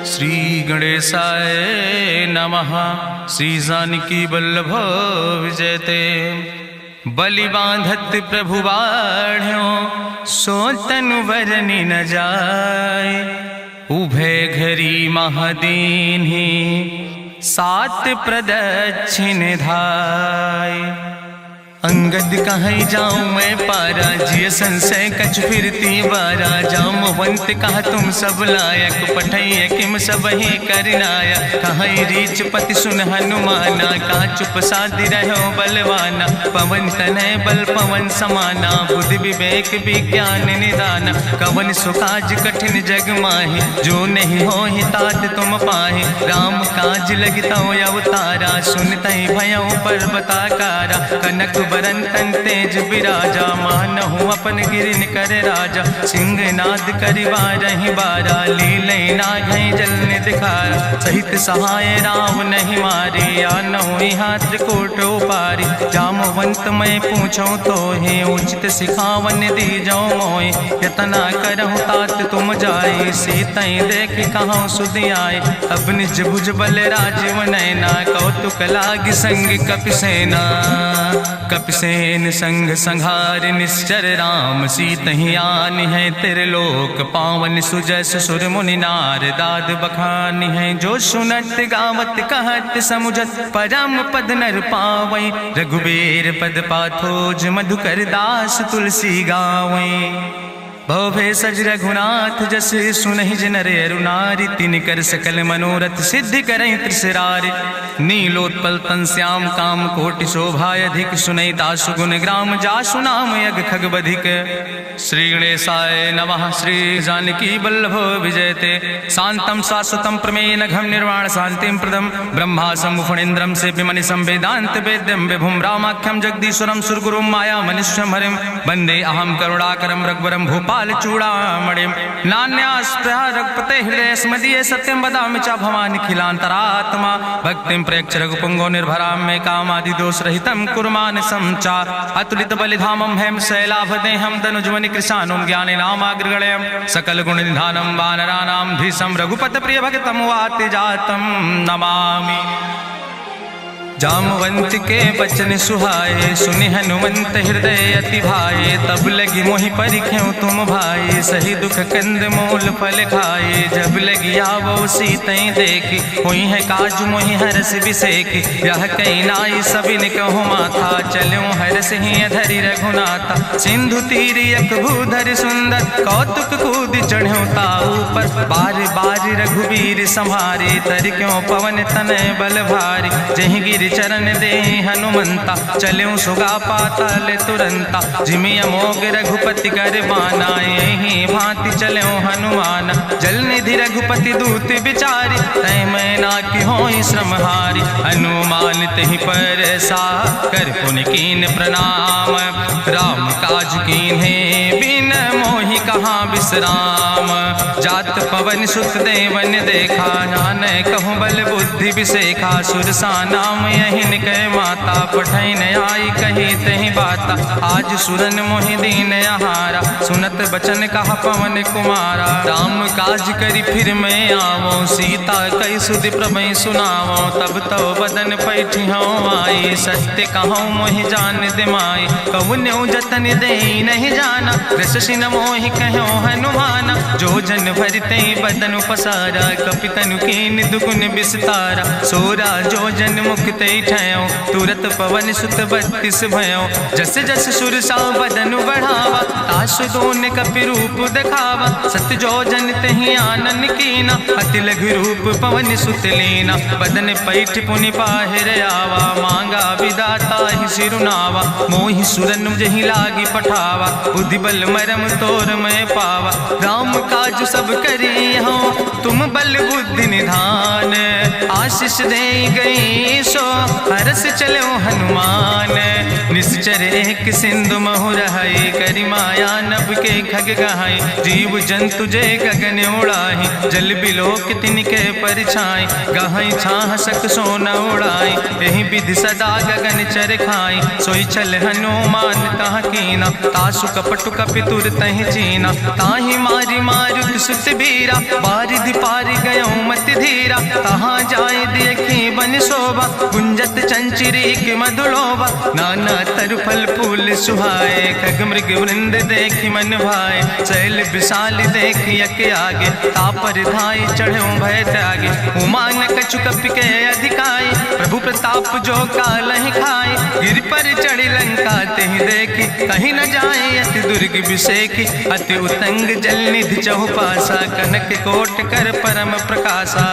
श्री गणेशाय नमः। श्री जानकी वल्लभ विजयते। बलि बांधत प्रभु बाढ़ो सो तनु बरनि न जाय। उभय घरी महादीन्हि सात प्रदक्षिण धाय। अंगद कहीं जाऊं मैं पारा जिय संशय कछ फिरती बारा। जामवंत कहा तुम सब लायक पठैय किम सब ही करनाया। कहीं रीच पति सुन हनुमाना कहा चुप साधि रहो बलवाना। पवन तनय बल पवन समाना बुद्धि विवेक विज्ञान निदाना। कवन सुकाज कठिन जग माहि जो नहीं हो ही तात तुम पाहि। राम काज लगता अवतारा सुनतहि भयउ पर्वताकारा। कनक बरन तन तेज बिराजा मानहु अपन गिरिन कर राजा। सिंह नाद करिवारहि बारा लीलै नागहि जल निधिखारा। सहित सहाय राम नहीं मारे आनहु यहाँ त्रिकोट उपारी। जामवंत मैं पूछूं तो हे उचित सिखावन दीजौ मोय। यतना करहु तात तुम जाए सीतई देख कहूँ सुधि आए। अब निज भुज बल राजीव नैना कौतुक लाग संग कपिसेना। कपिसेन संग संहार निश्चर राम सीतहि आनि है त्रिलोक पावन। सुजस सुर मुनि नार दाद बखानि है। जो सुनत गावत कहत समुझत परम पद नर पावै। रघुबीर पद पाथोज मधुकर दास तुलसी गावै। भव भेषज रघुनाथ जस सुनहि जिनर अरुनारि। तिन कर सकल मनोरथ सिद्धि करहि त्रिसरारि। नीलोत्पल तन श्याम काम कोटि शोभाय अधिक। सुनहि दासु गुण ग्राम जासु नाम यज्ञ खग बधिक। श्री गणेशाय नमः। श्री जानकी वल्लभ विजयते। शांतम शाश्वतम प्रमेय घम निर्वाण शांतिम प्रदम। ब्रह्मा शंभु फणीन्द्रम से विमनि संवेदांत वेद्यम विभुम रामाख्यम जगदीश्वरम सुरगुरुम माया मनुष्यम हरिम। वंदे अहम करुणाकरम रघुवरम भूपाल चूड़ामणिम। नान्यास्पृहा रघुपते हृदय स्मदीय सत्यम वदामि च भवानि खिलांतरात्मा। भक्तिम प्रयच्छ रघुपुंगो निर्भराम मे कामादि दोष रहितम कुर्मान समचा। अतुलित बलिधामम हेम शैलाभदेहम दनुजवनि कृशानुम ज्ञानि नामाग्रगणयम। सकल गुण निधानम वानराणाम धीसम रघुपत प्रिय भगतम वाति जातम नमामि। जामवंत के बचन सुहाए सुनि हनुमंत हृदय अति भाए। तब लगी मोहि परिख्यौ तुम भाई सही दुख कंद मूल फल खाए। जब लगी आवो सीतई देखी हुई है काज मोहि हरस बिसेखी। यह कई नाई सबिन कहु माथा चलो हरस ही धरि रघुनाथा। सिंधु तीर यक भूधर सुंदर कौतुक कूद चढ़्यो ताऊ पर। बार बार रघुबीर संहारे तर क्यों पवन तनय बल भारी। जहि गिर चरण दे हनुमंता चल्यों सुगा पाताल तुरंता। जिमि अमोघ रघुपति कर बाना यही भांति चल्यों हनुमाना। जल निधि रघुपति दूत बिचारी तय मैना की होई श्रमहारी। हनुमान तहि पर सा कर पुनि कीन प्रणाम। राम काज कीन्हे बिन मोहि कहाँ विश्राम। जात पवन सुत देवन देखा नानय कहूँ बल बुद्धि विसेखा। सुरसा नाम यहिन कह माता पठैन आई कही तहि बाता। आज सुरन मोहि दीन आहारा सुनत बचन कहा पवन कुमारा। राम काज करी फिर मैं आवो सीता कई सुधि प्रभु सुनावो। तब तो बदन पैठी हूँ आई सत्य कहूँ मोहि जान दिमाई। कहुन्यु जतन दे नहीं जाना रससिन मोहि कहो हनुमाना। जो जन भरते बदन पसारा कपितनु कीन दुगुन विस्तारा। सोरा जो जन मुक्त ठयो तुरत पवन सुत 32 भयो। जस जस सुरसा बदन बढ़ावा तासु दोन कपि रूप दिखावा। सत्य जो जन तहि आनन कीना अति लघु रूप पवन सुत लीना। बदन पैठ पुनि पाहिर आवा मांगा विदाता ही सिरुनावा। मोहि सुरन जहि लागी पठावा बुद्धि बल मरम तोर मैं पावा। राम काज सब करी हो तुम बल बुद्धि निधान। आशीष दे गई सो हरस चलो हनुमान। निश्चर एक सिंधु महु रहाई करी माया नभ के खग गहाई। जीव जंतु जय गगन उड़ाही जल बिलोक तिनके परछाई। गहाई छाह सक सोन उड़ाई यही विधि सदा गगन चर खाई। सोई चल हनुमान तह कीना तासु कपटु कपितुर तहि चीना। ताहि मारी मारुत सुत बीरा बारिधि पारि गयो मति धीरा, कहाँ जाए देखी बन शोभा, गुंजत चंचिरी की मधुलोभा, नाना तरु फल फूल सुहाए, खग मृग वृंद देखी मन भाए, शैल विशाल देखी यके आगे, तापर धाई चढ़ो भय त्यागे, उमान कछु कपि के अधिकाई, प्रभु प्रताप जो कालहि खाई, गिर पर चढ़ी लंका तेहि देखी, कहीं न जाए अति दुर्ग विषेखी, अति उतंग जल निधि चहुपासा, कनक कोट कर परम प्रकाशा,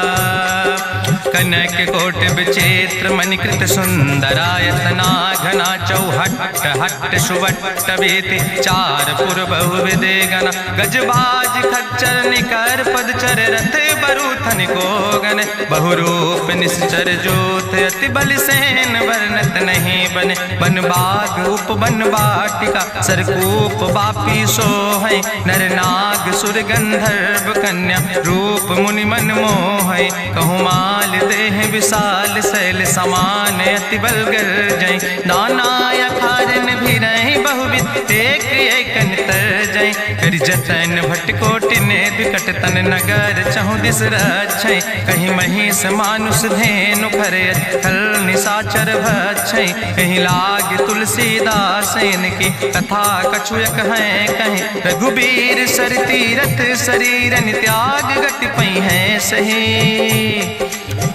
कनक कोट विचित्र मणिकृत सुंदरायतना, घना चौहट्ट हट्ट सुवट्ट बेति, चार पुर बहुविधे गना, गजबाज खच्चर निकर पदचर, रथ बरूथन को गन, बहुरूप निश्चर जोत, अति बल सेन वर्णत नहीं बने, बन बाग उप बन बाटिका, सरकूप बापी सोहै, नर नाग सुर गंधर्व कन्या, रूप मुनि मन मोहै, कहूँ माल देह विशाल शैल समान, अति बल गर्जै, नाना अखारन भी रही बहुविध, एक एक अंतर जय, कर जतन भटकोटि ने विकट तन नगर, चहु दिस रक्षै, कहीं महिष मानुष धेनु खरे, खल निशाचर भक्षै, कहीं लाग तुलसीदास इनकी, कथा कछुयक है कहीं, रघुबीर सर तीरथ शरीरन त्याग गति पई है सही,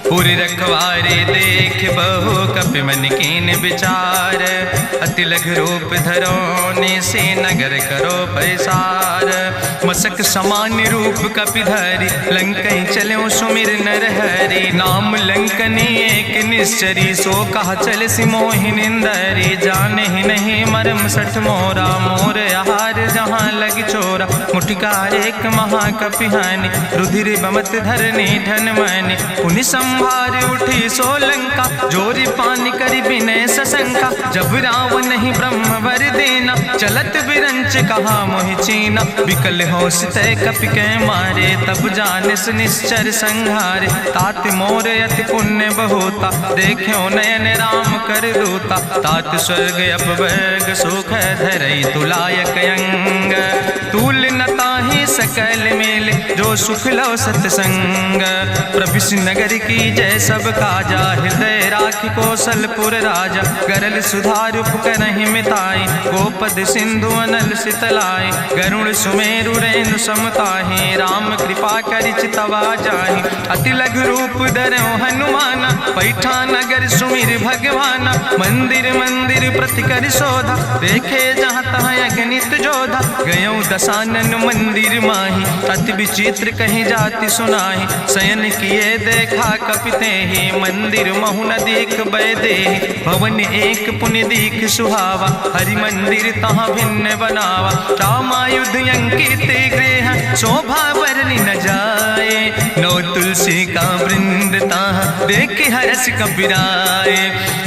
पुरि रखवारे देख बहु कपि मन कीन विचार, अति लघु रूप धरो से नगर करो पैसार, मसक समान रूप कपि धरि, लंकई चलो सुमिर नर हरि, नाम लंकनी एक निश्चरी, सो कहा चल सी मोहि निंदरी, जाने ही नहीं मरम सठ मोरा, मोर आहार जहाँ लग चोरा, मुठिकार एक महाकपि हानि, रुधिर बमत धरनी धन मनि, पुनि संभार उठी सोलंका, जोरी पानी करी विनय सशंका, जब रावण नहीं ब्रह्म वर देना, चलत बिरंच कहा मोहि चीना, विकल होश तय कपि के मारे, तब जानिस निश्चर संहारे, तात मोर अति पुण्य बहुता, देखो नयन राम कर दूता, तात स्वर्ग अपवर्ग सुख धरई तुलायक अंग, तूल न ताहि सकल मेल, जो सुख लो सत्संग, प्रभिस नगर की जय सब काजा, हृदय राखि कौशलपुर राजा, गरल सुधार उपकरहि मिताई, गोपद सिंधु अनल सितलाई, गरुण सुमेरु रेणु समताहि, राम कृपा करि चितवा जाहि, अति लघु रूप धरौ हनुमाना, पैठा नगर सुमिर भगवाना, मंदिर मंदिर प्रति कर शोधा, देखे जहाँ तहाँ अगणित जोधा, गयौ दशानन मंदिर माही, अति विचित्र कहीं जाति सुनाही, शयन किए देखा कपिते ही, मंदिर महु न देख बैदे, भवन एक पुण्य दीख सुहावा, हरि मंदिर तहाँ भिन्न बनावा, रामायुध अंकित गृह, शोभा बरनी न जाए, नौ तुलसी का वृंद तहाँ देख हरस कबीराए,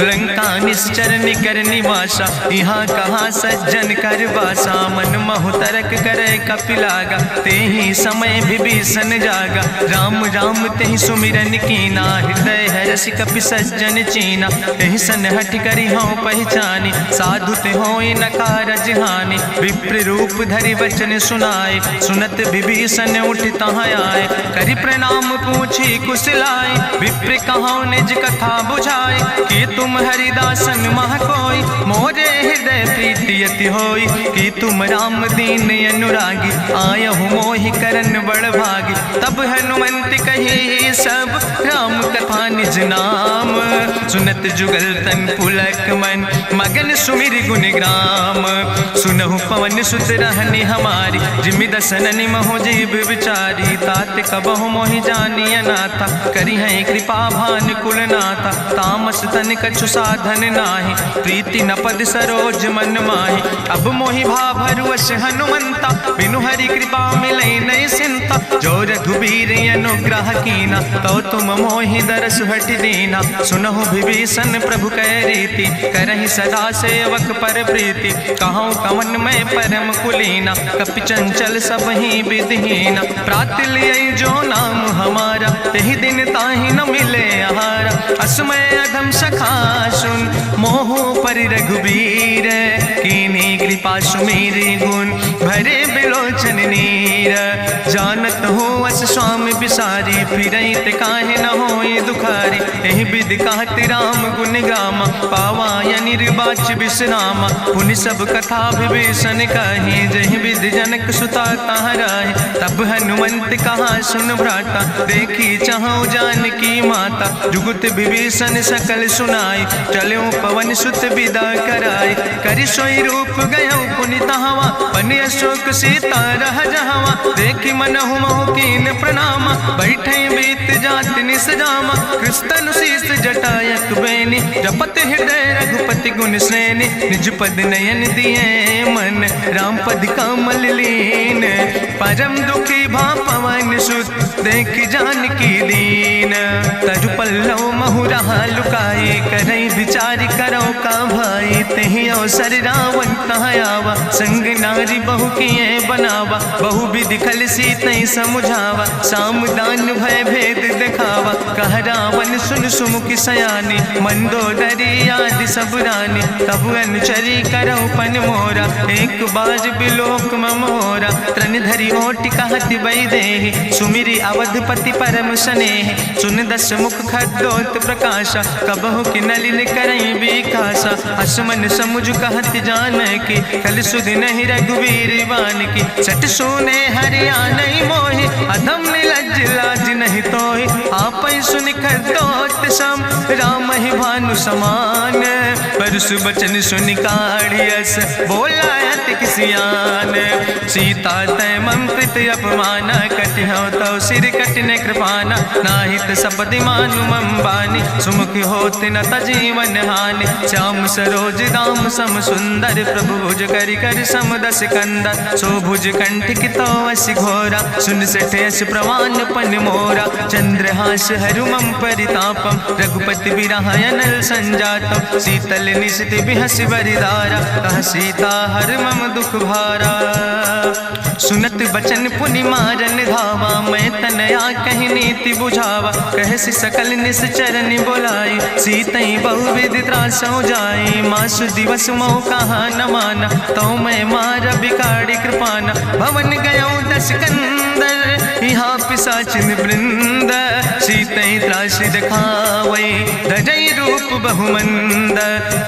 लंका निश्चर निकर निवासा, यहाँ कहाँ सज्जन कर वासा, मन महु तरक करे कपिलागा, ते ही समय विभीषण जागा, राम राम ते ही सुमिरन कीना, हृदय हरस कपि सज्जन चीना, तेहि सन हठ करी हूँ पहचानी, साधु ते होई न कारज हानि, विप्र रूप धरि वचन सुनाए, सुनत विभीषण उठ तहाँ आए, करि प्रणाम पूछी कुशलाए, विप्र कहाँ निज कथा बुझाए, कि तुम हरिदासन मह कोई, मोरे हृदय प्रीति अति होई, कि तुम राम दीन अनुरागी, आयहु मोहि करन बड़ भागी, तब हनुमंत कही सब राम कथा निज नाम, सुनत जुगल तन पुलक मन, मगन सुमिर गुण ग्राम, सुनहु पवन सुत रहनी हमारी, जिमि दसननि महो जीव विचारी, तात कबहु मोहि जानी अनाथा, करी है कृपा भान कुल नाथा, तामस तन कछु साधन नाही, प्रीति न पद सरोज मन माही, अब मोहि भाभरुवश हनुमंता, बिनु हरि कृपा मिलै नहीं सिंता, जो रघुबीर अनुग्रह कीना, तो तुम मोहि दरस हट दीना, सुनहु विभीषण प्रभु कै रीति, करहि सदा सेवक पर प्रीति, कहूँ कवन में परम कुलीना, कपि चंचल सब ही विधिहीना, प्रात लिय जो नाम हमारा, तेहि दिन ताहि न मिले आहारा, असमय अधम सखा सुन, मोह पर रघुबीर, कीन्ही कृपा सुमेरि गुण, भरे बिलोचन नीर, जानत हो अस स्वामी बिसारी, फिरई ते काहे न होई दुखारी। एहि विधि कहत राम गुण गामा, पावा या निर्बाच विश्रामा। पुनि सब कथा विभीषण कही, जहि विधि जनक सुता कहाँ राही। तब हनुमंत कहा सुन भ्राता, देखी चाहूँ जानकी माता। जुगुत विभीषण सकल सुनाई, चलो पवन सुत विदा कराई। करि सोई रूप गयो पुनि तहवा, बन अशोक सीता रह जहवा। देखी मनहु मोह कीन प्रणामा, बैठे बीत जात निस जामा। कृष्ण शीस जटायक बेनी, जपत हृदय रघुपति गुण श्रेणी। निज पद नयन दिए मन, राम पद कमल लीन। परम दुखी भा पवन सुत, देख जानकी दीन। तरु पल्लव महु रहा लुकाई, करई विचार करो का भाई। तेहि अवसर रावण तहाँ आवा, संग नारी बहु किए बनावा। बहु विधि खल सीतई समुझावा, साम दान भय भेद दिखावा। कह रावण सुन सुमुखी सयानी, मंदोदरी आदि सब रानी। तब अनुचरी करो पन मोरा, एक बाज बिलोक ममोरा। तृण धरि ओट कहत बई देहि, सुमिरी अवधपति परम स्नेह। सुन दस मुख खद्योत प्रकाशा, कबहु कि नलिन करई बिकासा। असमन समुझ कहत जानकी, कल सुध नहीं रघुवीर बान की। सट सुने हरिया नहीं मोहि, अधम निलज लाज नहीं तोहि। आपै सुनि खद्योत सम, राम ही भानु समान। परसु बचन सुनि काढ़ियस, बोला अति किसियान। सीता तै मम कृत अपमाना, कटिहौ तौ सिर कटिन कृपाना। नाहित सपदि मानु मम बानी, सुमुख होत न तजीवन हानि। श्याम सरोज दाम सम सुंदर, प्रभु भुज करि कर सम दस कंदर। सो भुज कंठ कितो अस घोरा, सुन सठ यस प्रवान पन मोरा। चंद्रहास हरु मम परितापम, रघुपति बिरह अनल संजातम। शीतल निशित बिहस बरिदारा, कह सीता हर मम दुख भारा। सुनत बचन पुनि मारन धावा, मैं तनया कहि नीति बुझावा। कहसि सकल निश्चरनि बोलाई, सीतई बहुविधि त्रासौ जाई। मासु दिवस मोह कहा न माना, तो मैं मार बिगाड़ी कृपाना। भवन गयो दस कंदर, यहाँ पिशाचिन वृंद। सीतई त्रास दिखावै, धजै रूप बहुमंद।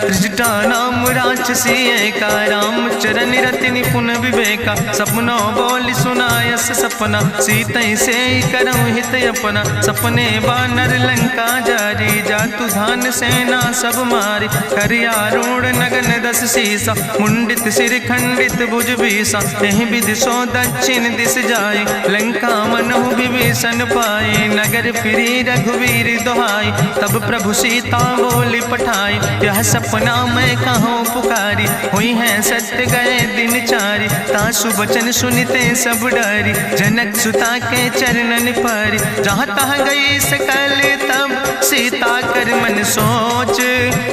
त्रिजटा नाम राक्षसी एका, राम चरण रति निपुण विवेका। सपनो बोल सुनायस सपना, सीतई से करऊँ हित अपना। सपने बानर लंका जारी, जातु धान सेना सब मारी। करियारूढ़ नगन दस सीसा, मुंडित सिर खंडित भुज बीसा। एहि विधि सो दक्षिण दिस जाई, लंका मनहु विभीषण पाई। नगर फिरी रघुवीर दुहाई, तब प्रभु सीता बोली पठाई। यह सपना मैं कहूँ पुकारी, हुई है सत्य गए दिन चारी। तासु वचन सुनते सब डरी, जनक सुता के चरणन पर। जहाँ तहाँ गई सकल तब, सीता कर मन सोच।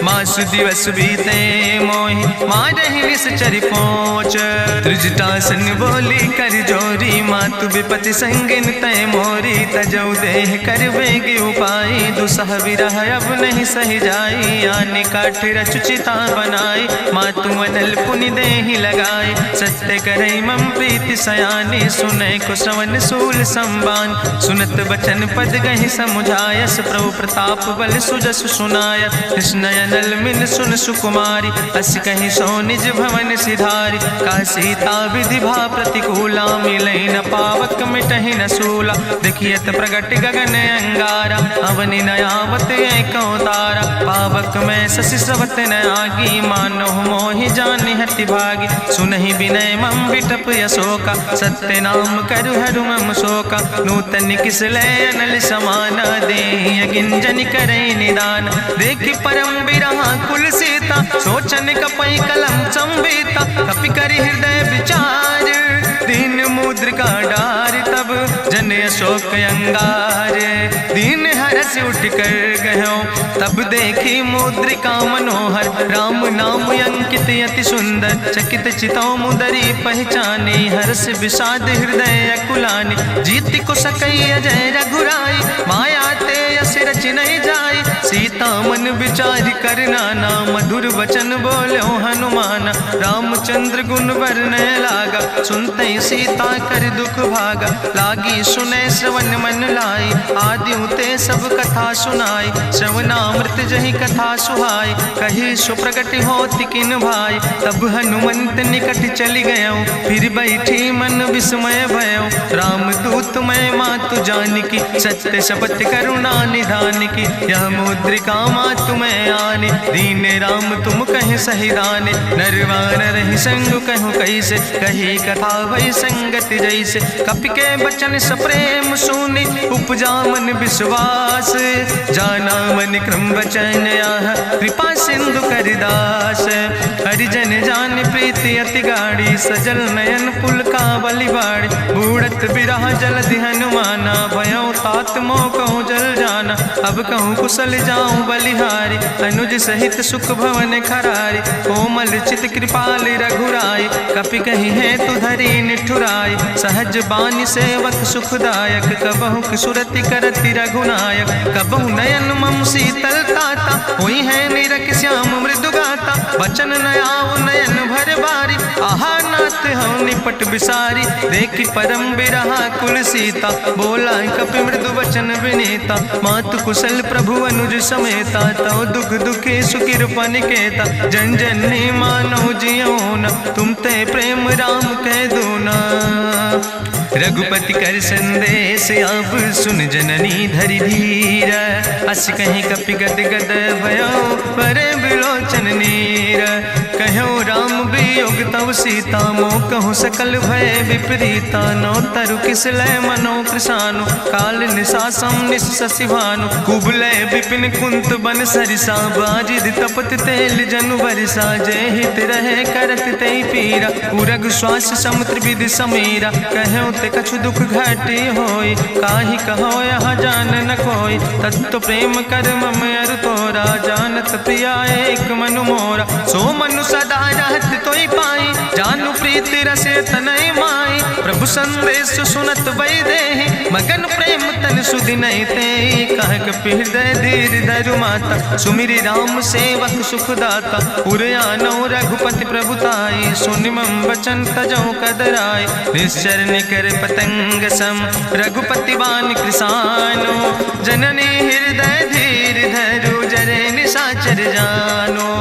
मासु दिवस बीते मोहि, मारहि निश्चर पहुँच। त्रिजटासन बोली कर जोरी, मातु विपति संगिन तय मोरी। तजौ देह कर बेग उपाय, दुसह विरह अब नहीं सही जाई। आने काठ रचुचिता बनाई, मातु अनल पुनि देहि लगाई। सत्य करई मम प्रीति सयानी, सुनै कुशवन सूल संबान। सुनत बचन पद गहि समुझायस, प्रभु प्रताप बल सुजस सुनाय। कृष्णयनल मिल सुन सुकुमारी, अस कहि सो निज भवन सिधारी। का सीता विधि भा प्रतिकूला, मिलै न पावक मिटहि न सूला। देखियत प्रगट गगन अंगारा, अवनि न आवत एको तारा। पावक में शशि स्रवत न आगी, मानो मोहि जानि हति भागी। सुनहि विनय मम विटप यशोका, सत्य नाम करु हरु मम शोका। नूतन किस लय अनल समाना, देहि अगिंजन करई निदान। देखि परम बिरहा कुल सीता, सोचन कपई कलम संवेता। कपि करि हृदय विचार, दीन मुद्रिका डार। तब जन अशोक अंगार, दीन हरस उठ कर गयो। तब देखी मुद्रिका मनोहर, राम नाम अंकित अति सुंदर। चकित चितौ मुदरी पहचानी, हर्ष विषाद हृदय अकुलानी। जीत को सकई अजय रघुराई, माया ते यस रच नहीं जाई। सीता मन विचार कर नाना, मधुर वचन बोलो हनुमाना। रामचंद्र गुण वर्णय लागा, सुनते सीता कर दुख भागा। लागी सुने श्रवण मन लाई, आदिउ ते सब कथा सुनाई। श्रवणामृत जहि कथा सुहाई, कही सुप्रगट होति किन भाई। तब हनुमंत निकट चली गयो, फिर बैठी मन विस्मय भयो। रामदूत मैं मातु जानकी, सत्य शपथ करुणा निधान की। यह मुद्रिका मातु मैं आने, दीन राम तुम कहे सही दाने। नरवान रही संग कहूँ कैसे, कही कथा वही संगत जैसे। कपि के बचन सप्रेम सुनी, उपजा मन विश्वास। जाना मन क्रम वचन आह, कृपा सिंधु करिदास। हरिजन जान प्रीति अति गाढ़ी, सजल नयन पुलकावली बाड़ी। बूढ़त बिरह जलधि हनुमाना, भयो तात मोह कहूँ जल जाना। अब कहूँ कुशल जाऊँ बलिहारी, अनुज सहित सुख भवन खरारी। कोमल चित कृपाल रघुराई, कपि कही है तु धरी निठुराई। सहज बानी सेवक सुखदायक, कबहु सुरति करति रघुनायक। कबहु नयन मम शीतल ताता, हुई है निरख श्याम मृदु गाता। बचन नयाव नयन भर बारी, आहा नाथ हम निपट बिसारी। देखि परम बिरहा कुल सीता, बोला कपि मृदु वचन विनीता। मातु कुशल प्रभु अनुज समेता, तव दुख दुखी सुकृपा निकेता। जन जननी मानो जियोना, तुम ते प्रेम राम कह दूना। रघुपति कर संदेश अब सुन जननी धरि धीर। अस कहीं कपि गद गद भयो, परे बिलोचन नीर। कहो राम वियोग तव सीता, मोह कहूँ सकल भय विपरीता। नौ तरु किस लय मनो कृशानु, काल निशासम निशि भानु। कुबलय विपिन कुंत बन सरिसा, बाजिद तपत तेल जनु बरिसा। जय हित रहे करत ते पीरा, उरग श्वास समुद्र विधि समीरा। कहो ते कछु दुख घाटी होई, काहि कहो यहाँ जान न कोई। तत्व प्रेम कर मम अरु तोरा, जानत प्रिया एक मनु मोरा। सो मनु सदा रहत तोई पाई, जानु प्रीति रसे तनय माई। प्रभु संदेश सुनत वै देहि, मगन प्रेम तन सुधि नहीं ते। कह कपि हृदय धीर धरु माता, सुमिरि राम सेवक सुख दाता। उरयानो रघुपति प्रभुताई, सुनि मम वचन तजौ कदराय। निश्चर निकर पतंग सम, रघुपति बान कृसानो। जननी हृदय धीर धरु, जरे निशाचर जानो।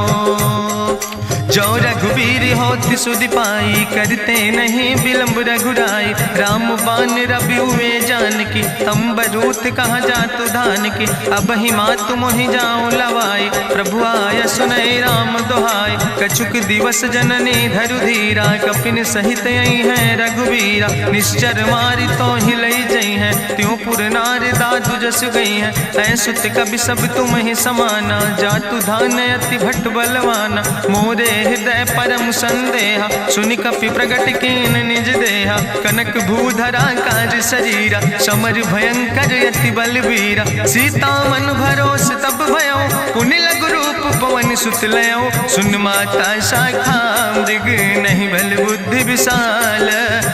जो रघुबीर होति सुधि पाई, करते नहीं विलम्ब रघुराई। राम बान रवि हुए जानकी, अम्बरूथ कहाँ जातु धान की। अब ही मातु मोहि जाऊँ लवाई, प्रभु आय सुनय राम दुहाई। कछुक दिवस जननी धरु धीरा, कपिन सहित यही है रघुबीरा। निश्चर मारी तो ही लई जई है, त्यों पुर नार दादु जस गई है। ऐसुत कवि सब तुम ही समाना, जातु धान अति भट बलवाना। मोरे हृदय परम संदेहा, सुनि कपि प्रगट कीन निज देहा। कनक भूधरा काज शरीरा, समर भयंकर यति बलवीरा। सीता मन भरोस तब भयो, पुनि लघु रूप पवन सुत लयो। सुन माता शाखा मृग, नहीं बल बुद्धि विशाल।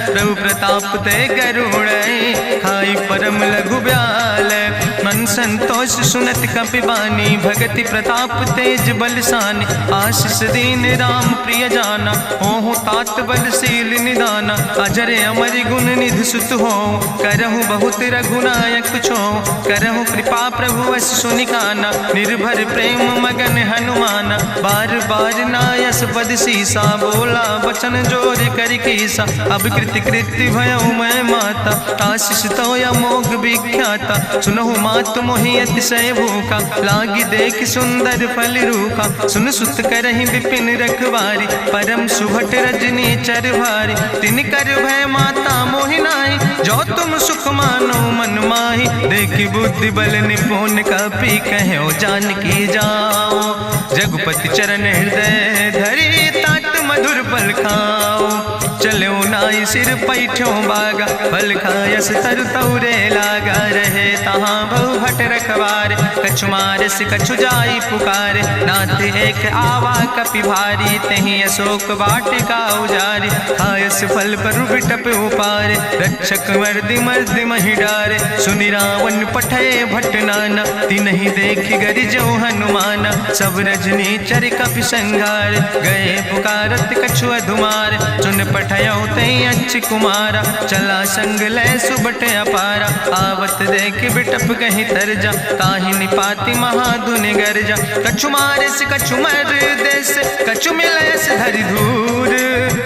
प्रभु प्रताप ते करुणै, खाई परम लघु ब्याल। मन संतोष सुनत कपि बानी, भगति प्रताप तेज बलसानी। आशीष दीन राम प्रिय जाना, हो तात बलशील निदाना। अजर अमर गुण निधि सुत हो, करहु बहुत रघुनायक छो। करहु कृपा प्रभु वस सुनिकाना, निर्भर प्रेम मगन हनुमाना। बार बार नायस पद सीसा, बोला वचन जोर कर कीसा। अब कृति कृति भयो मैं माता, आशीष तो अमोघ विख्याता। सुनहु मात मोहि अतिशय भूखा, लागी देख सुंदर फल रूखा। सुन सुत करहि विपिन रखवारी, परम सुभट रजनी चर भारी। तिन कर भय माता मोहि नाहि, जो तुम सुख मानो मन माहि। देखि बुद्धि बल निपुण कपि कहो जानकी जाओ। जगुपति चरण हृदय धरि, तात मधुर फल खाओ। चलो नाई सिर पैठो बागा, फल खायस तरु तौरे लागा। रहे तहाँ बहु भट रखवार, कछु मारस कछु जाई पुकारे, नाथ एक आवा कपि भारी, तहीं अशोक वाटिका उजारी, खायस फल पर बिटप उपारे, रक्षक मर्दि मर्दि महि डारे, सुनि रावण पठय भट्ट नाना, तिन्हि देखि गरिजो हनुमाना, सब रजनी चर कपि संघार, गए पुकारत कछु अधुमार, चुन पठयो तई अच्छ कुमारा, चला संग लय सुबट अपारा, आवत देख बिटप कहीं तरजा, ताहि निपाति महाधुनि गर्जा, कछु मारस कछु मर देस, कछु मिलस धरि धूर,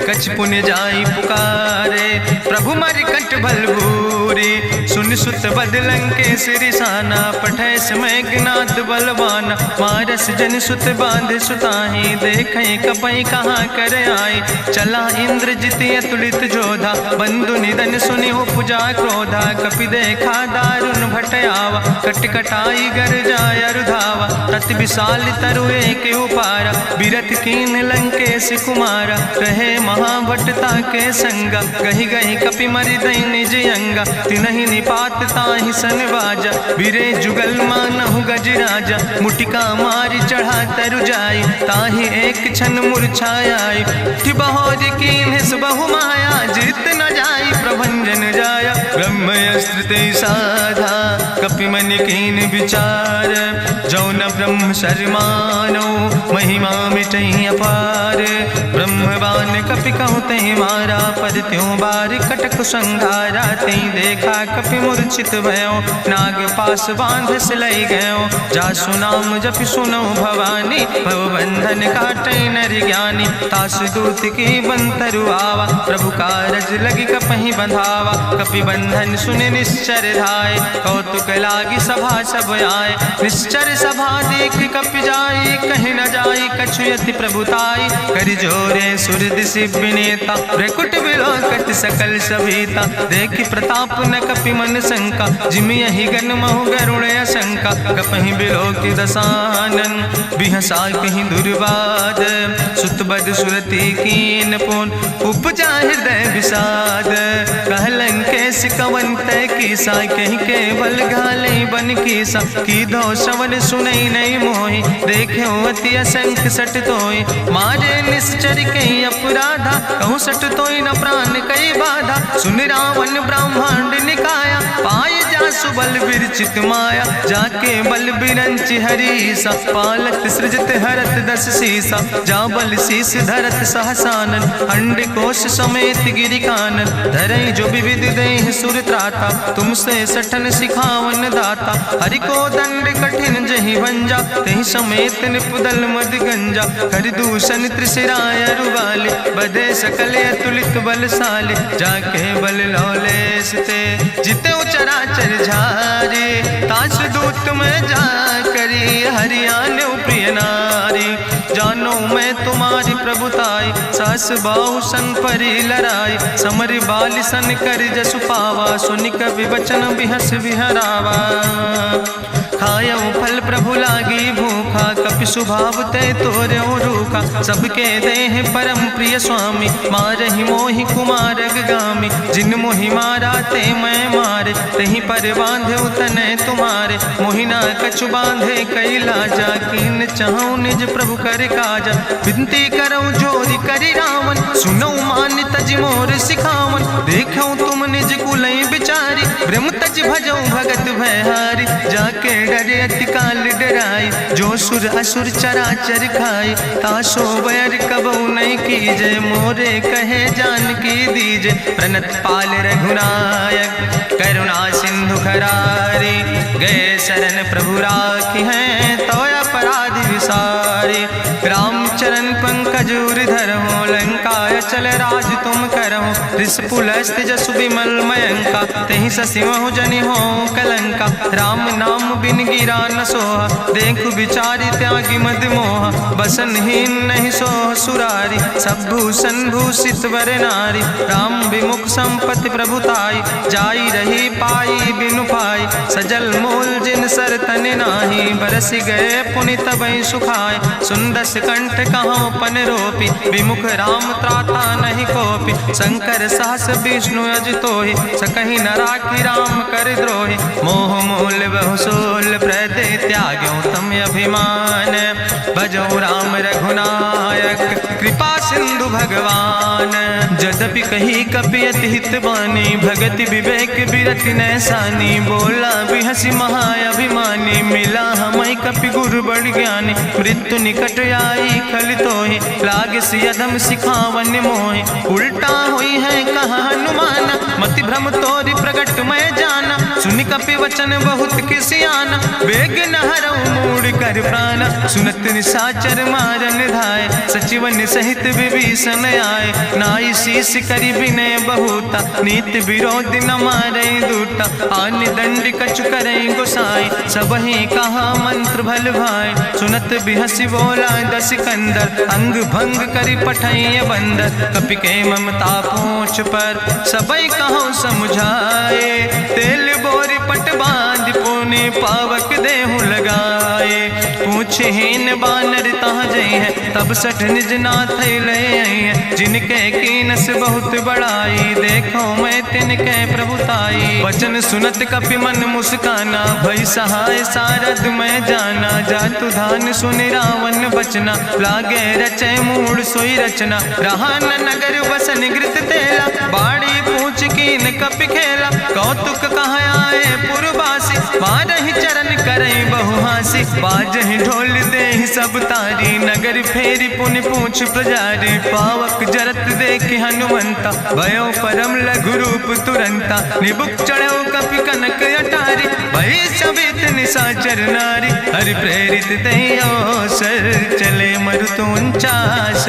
कछ पुण्य जाई पुकारे, प्रभु मर कंठ बलभूरी, सुन सुत बदलं के सिरिसाना, पठय समय ज्ञात बलवाना, मारस जन सुत बांध सुताही, देखें कपई कहाँ कर आई, चला इंद्रजित अतुलित जोधा, बंधु निधन सुनि उपजा क्रोधा, कपि देखा दारुण भटयावा, कट कटाई गर जाय रुधावा, तत विशाल तरु एक उपारा, बिरथ कीन लंकेश कुमारा, रहे महाभट्टता के संगा, गहि गहि कपि मरि दई निज अंगा, तिन्हि निपात ताहि सन बाजा, बिरे जुगल मानहु गजराजा, मुटिका मारी चढ़ा तरु जाई, ताहि एक क्षण मूर्छाई, बहोज कीन्ह बहु माया, जीत न जाई प्रभंजन जाया, ब्रह्मस्त्र ते साधा, कपि मन कीन विचार, जो न ब्रह्म शर्मानो, महिमा मिटई अपार, ब्रह्मवान कपि कहु तहि मारा, पद त्यों बार कटक संघारा, तई देखा कपि मूर्छित भयो, नाग पास बांध सिलई गयो, जासु नाम जपि सुनो भवानी, भवबंधन काटई नर ज्ञानी, तासु दूत की बंतरु आवा, प्रभु कारज लगी कपहि बंधावा, कपि बंधन सुनि निश्चर धाय, कौतुक लागी सभा सब आए, निश्चर सभा देख कपि जाई, कहीं न जाई कछु यति प्रभुताई, कर जोरे सुर दिसि विनेता, ब्रकुट विलोकत सकल सभीता, देखि प्रताप न कपि मन शंका, जिमि यहि गन महु गरुण शंका, कपहि बिलोकि दसानन, बिहसा कहीं दुर्वाद, सुतबद सुरति कीन पुन, उपजा हृदय विषाद, कहलन केस कवन तय कीसा, कहीं केवल घाले बन कीसा, कीधो श्रवण सुनई नहीं मोहि, देख्यो अति असंख्य सट तोय, मारे निश्चर कहीं अपराधा, कहूँ सट तोय न प्राण कई बाधा, सुन रावण ब्रह्मांड निकाया, पाय जासु बल विरचित माया, जाके बल बिरंच हरीसा, पालत सृजत हरत दस सीसा, जा बल शीस धरत सहसानन, अंड कोश समेत गिरि कानन, धरई जो विविध देह सुर त्राता, तुमसे सठन सिखावन दाता, हरि को दंड कठिन जहि भंजा, तेहि समेत निपुदल मद गंजा, कर दूषण त्रिशिराय रुवाले, बधे सकल अतुलित बलशाले, जाके बल लौलेस ते, जिते चराचर झारे, ताश दूत में जा करी, हरियाण प्रिय नारी, जानो मैं तुम्हारी प्रभुताई, सास बाहु सन परी लड़ाई, समर बाल सन कर जसु पावा, सुनि कवि वचन बिहस बिहरावा, खायो फल प्रभु लागी भूखा, कपि स्वभाव ते तोर्यो रूखा, सबके देह परम प्रिय स्वामी, मारहि मोहि कुमार गामी, जिन मोहि मारा ते मैं मारे, तहीं पर बांधे तने तुम्हारे, मोहिना कछु बांधे कई लाजा, कीन चाहूं निज प्रभु कर काजा, विनती करऊं जोरी करि रावण, सुनऊ मान तज मोर सिखावन, देखऊं तुम निज कुलई बिचारी, ब्रह्म तज भजऊं भगत भयहारी, जाके डरे अति काल डराई, जो सुर असुर चराचर खाई, तासो बैर कबऊ नहीं कीजे, मोरे कहे जान की दीजे, प्रणत पाल रघुनायक, करुणा सिंधु खरारी, गए शरण प्रभु राखी हैं, तो अपराध विसारी, रामचरण पंकज उर्धर हो, लंकाय चल राज तुम करहो, रिसपुलस्त जसु विमल मयंका, तेहि ससिमहु जनि हो कलंका, राम नाम बिन गिरा न सोहा, देखु बिचारी त्यागी मद मोहा, बसनहीन नहीं सोह सुरारी, सब भूषण भूषित वर नारी, राम विमुख संपत्ति प्रभुताई, जाई रही पाई बिनु पाई, सजल मूल जिन सर तन नाही, बरस गए पुनि तबहि सुखाए। सुंदस कंठ कहाँ पन रोपी, विमुख राम त्राता नहीं कोपी। शंकर सहस विष्णु अजितोहि, सकहि न राखी राम कर द्रोहि। मोह मूल बहुसूल प्रदे त्याग्यो तम अभिमान। भजो राम रघुनायक कृपा सिंधु भगवान। यद्यपि कही कपि अति हित बानी, भगति विवेक बिरति नैसानी। बोला बिहसी महाअभिमानी, मिला हमय कपि गुरु बड़ ज्ञानी। मृत्यु निकट आई खल तोहि, लागे सियधम सिखावन मोहि। उल्टा हुई है कहा हनुमान, मति भ्रम तोरि प्रगट मैं जाना। सुनि कपि वचन बहुत किसियाना, बेग न हरऊ मूढ़ कर प्राण। सुनत निशाचर मारन धाय, सचिवन सहित विभीषण आए। नाई शीस करि विनय बहुता, नीति विरोध न मारे दूता। आन दंड कछु करे गोसाई, सबहि कहा मंत्र भल भाई। सुनत बिहसी बोला दस कंदर, अंग भंग करि पठैय बंदर। कपि के ममता पूछ पर, सबई कहो समुझाए। तेल बोरी पट बांध पुनि पावक देहु लगाए। पूछे हीन बानर तहाँ जई है, तब सठ निज नाथ ले आई है। जिनके कीनस बहुत बड़ाई, देखो मैं तिनके प्रभुताई। वचन सुनत कपि मन मुस्काना, भई सहाय सारद मैं जाना। जातु धान सुनि रावण बचना, लागे रचे मूढ़ सोई रचना। रहा न नगर बसन घृत तेला, बाड़ी पूछ कीन कपि खेला। कौतुक कहाँ आए पुरवासी, मारहि चरण करई बहुहासी। बाजहि ढोल देहि सब तारी, नगर फेरी पुनि पूछ प्रजारी। पावक जरत देखि हनुमंता, भयो परम लघु रूप तुरंता। निबुक चढ़ो कपि कनक अटारी, भई सवित निशाचर नारी। हरि प्रेरित तहि अवसर, चले मरुत 49।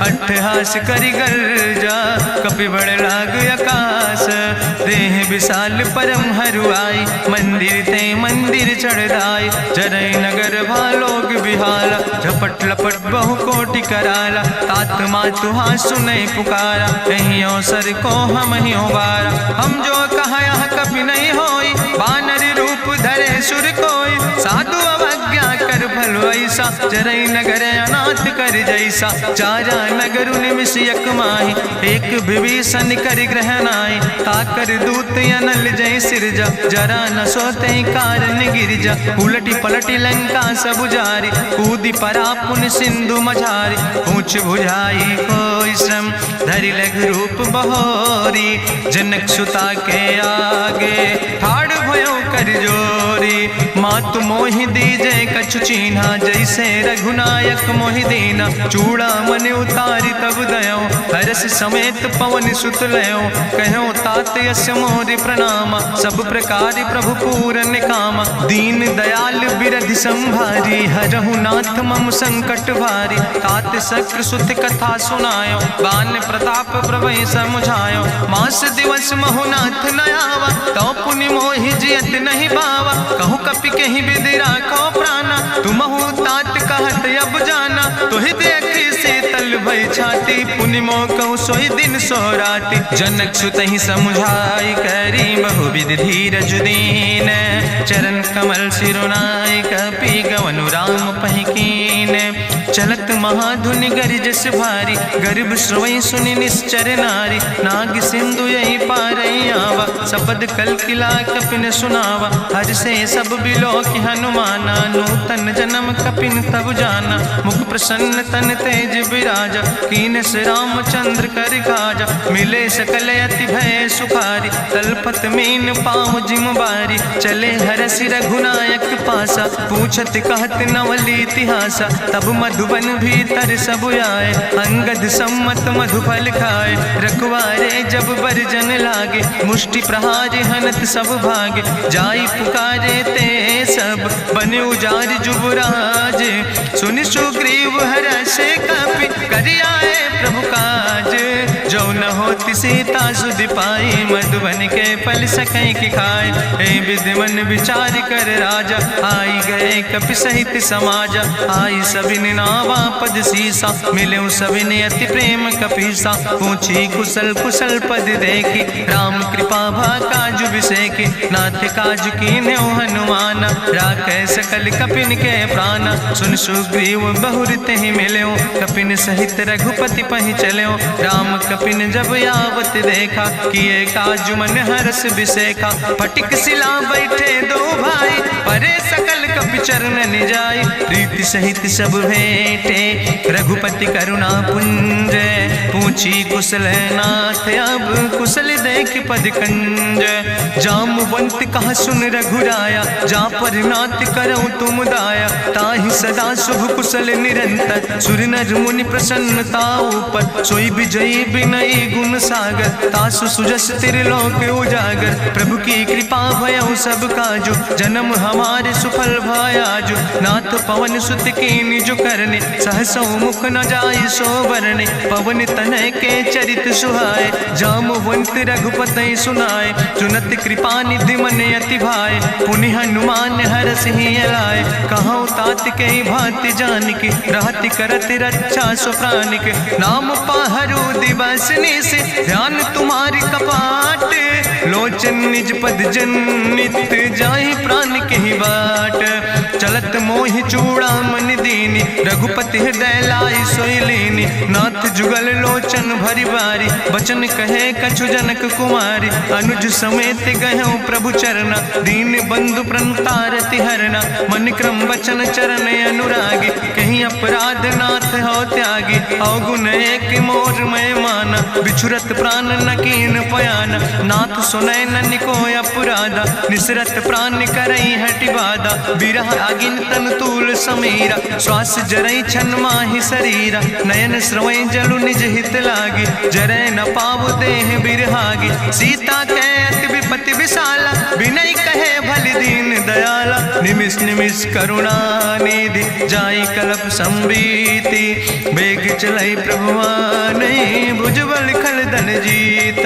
अट्ठहास करि गर्जा, कपि बड़ लाग आकाश। देह विशाल परम हरुआई, मंदिर ते मंदिर चढ़ाई। जरई नगर भालोग बिहाला, झपट लपट बहु कोटि कराला। तात मातुहा सुनै पुकारा, कहीं अवसर को हम ही बारा। हम जो कहा यह कपि नहीं होई, बानर रूप धरे सुर कोई। साधु अवज्ञा कर फल ऐसा, जरई नगर अनाथ कर जैसा। चारा नगर निमिष यक माही, एक विभीषण कर ग्रह नाई। ताकर दूत अनल जय सिरजा, जरा न सोते कारण गिरजा। उलटी पलटी लंका सब जारी, कूदी परा पुन सिंधु मझारी। पूछ बुझाई कोई श्रम, धरि लघु रूप बहोरी। जनक सुता के आगे, ठाड़ भयो कर जोरी। मातु मोहि दीजे कछु चीन्हा, जैसे रघुनायक मोहि दीना। चूड़ा मन उतारी तब दयो, हरस समेत पवन सुत लयो। कहो तात यस मोरि प्रणामा, सब प्रकार प्रभु पूरन कामा। दीन दयाल बिरधि संभारी, हरहु नाथ मम संकट भारी। तात शक्र सुत कथा सुनायो, बान प्रताप प्रभय समुझायो। मास दिवस महु नाथ न आवा, तो पुनि मोहि जियत नहीं बावा। कहु कपि कहि विधि राखो प्राणा, तुमहु तात कहत अब जाना। तुहि देखी शीतल भई छाती, पुनि मोह कहु सोई दिन सो राति। जनक सुतहि समुझाई, करी बहु विधि धीरज दीन। चरण कमल सिरुनाई, कपि गवनु राम पहि कीन। चलत महाधुनि गरिजस भारी, गर्भ श्रवई सुनि निश्चर नारी। नाग सिंधु यही पारई आवा, सपद कल किला कपिन सुनावा। हर से सब बिलोक हनुमाना, नूतन जन्म कपिन तब जाना। मुख प्रसन्न तन तेज विराजा, कीनस रामचंद्र कर काजा। मिले सकल अति भय सुखारी, तलपत मीन पाँव जिम बारी। चले हरस रघुनायक पासा, पूछत कहत नवल इतिहासा। तब मधुबन भीतर सब आए, अंगद सम्मत मधुफल खाए। रखवारे जब बरजन लागे, मुष्टि प्रहार हनत सब भागे। जाई पुकारे ते सब, बने उजार जुबराज। सुनि सुग्रीव हरषे कपि, करि आए प्रभु काज। जो न होति पति सीता सुधि पाई, मधुबन के फल सकै की खाए। हे विधि मन विचार कर राजा, आई गए कपि सहित समाजा। आई सबिन नावा पद सीसा, मिले सबिन अति प्रेम कपीसा। पूछी कुशल कुशल पद देखी, राम कृपा भा काजु बिसेकी। नाथ काजु कीन्हे हनुमाना, राखे सकल कपिन के प्राण। सुन सुग्रीव बहुर तेहि मिल्यो, कपिन सहित रघुपति पहि चल्यो। राम कपिन जब यावत देखा, किए काजु मन हरस बिसेखा। फटिक सिला बैठे दो भाई, परे सकल कपि चरण जाय। प्रीति सहित सब भेंटे, रघुपति करुणा पुंज। पूछी कुशल नाथ, अब कुशल देख पद कंज। जामवंत कहा सुन रघुराया, जा पर नाथ करऊँ तुम दाया। ताहि सदा शुभ कुशल निरंतर, सुर नर मुनि प्रसन्नता ऊपर। सोई विजयी विनयी गुण सागर, तासु सुजस त्रिलोक उजागर। प्रभु की कृपा भयउ सब काजु, जन्म हमारे सुफल भयाजु। नाथ पवन सुत कीन्हि जो करने, सहसौ मुख न जाय सो बरने। पवन तनय के चरित सुहाए, जामवंत रघुपति सुनाए। चुनत कृपा निधि मन अति भाए, पुनि हनुमान हरषि लाए। कहौं तात के भांति जानकी, रहति करत रक्षा सो प्राणिक। नाम पाहरु दिवस निस, ध्यान तुम्हारी कपाट। लोचन निज पद जनित, जाहि प्राण के बाट। चलत मोहि चूड़ामणि दीनी, रघुपति हृदय लाई सोई लीनी। नाथ जुगल लोचन भरि बारी, बचन कहे कछु जनक कुमारी। अनुज समेत गहऊँ प्रभु चरना, दीन बंधु प्रणतारति हरना। मन क्रम वचन चरण अनुरागी, कहीं अपराध नाथ हो त्यागी। अवगुण एक मोर मैं माना, बिछुरत प्राण न कीन पयाना। नाथ सुनय ननि को अपराधा, निसरत प्राण करई हटि बाधा। बिरह अगिन तन तूल समीरा, श्वास जरई छन माहि शरीरा। नयन श्रवै जलु निज हित लागी, जरै न पाव देह बिरहागी। सीता के अति विपति विशाला, बिनय कहे भलि दीन दयाला। निमिष निमिष करुणा निधि, जाई कलप संबीति। बेग चलई प्रभुवानई, भुजबल खल दल जीत।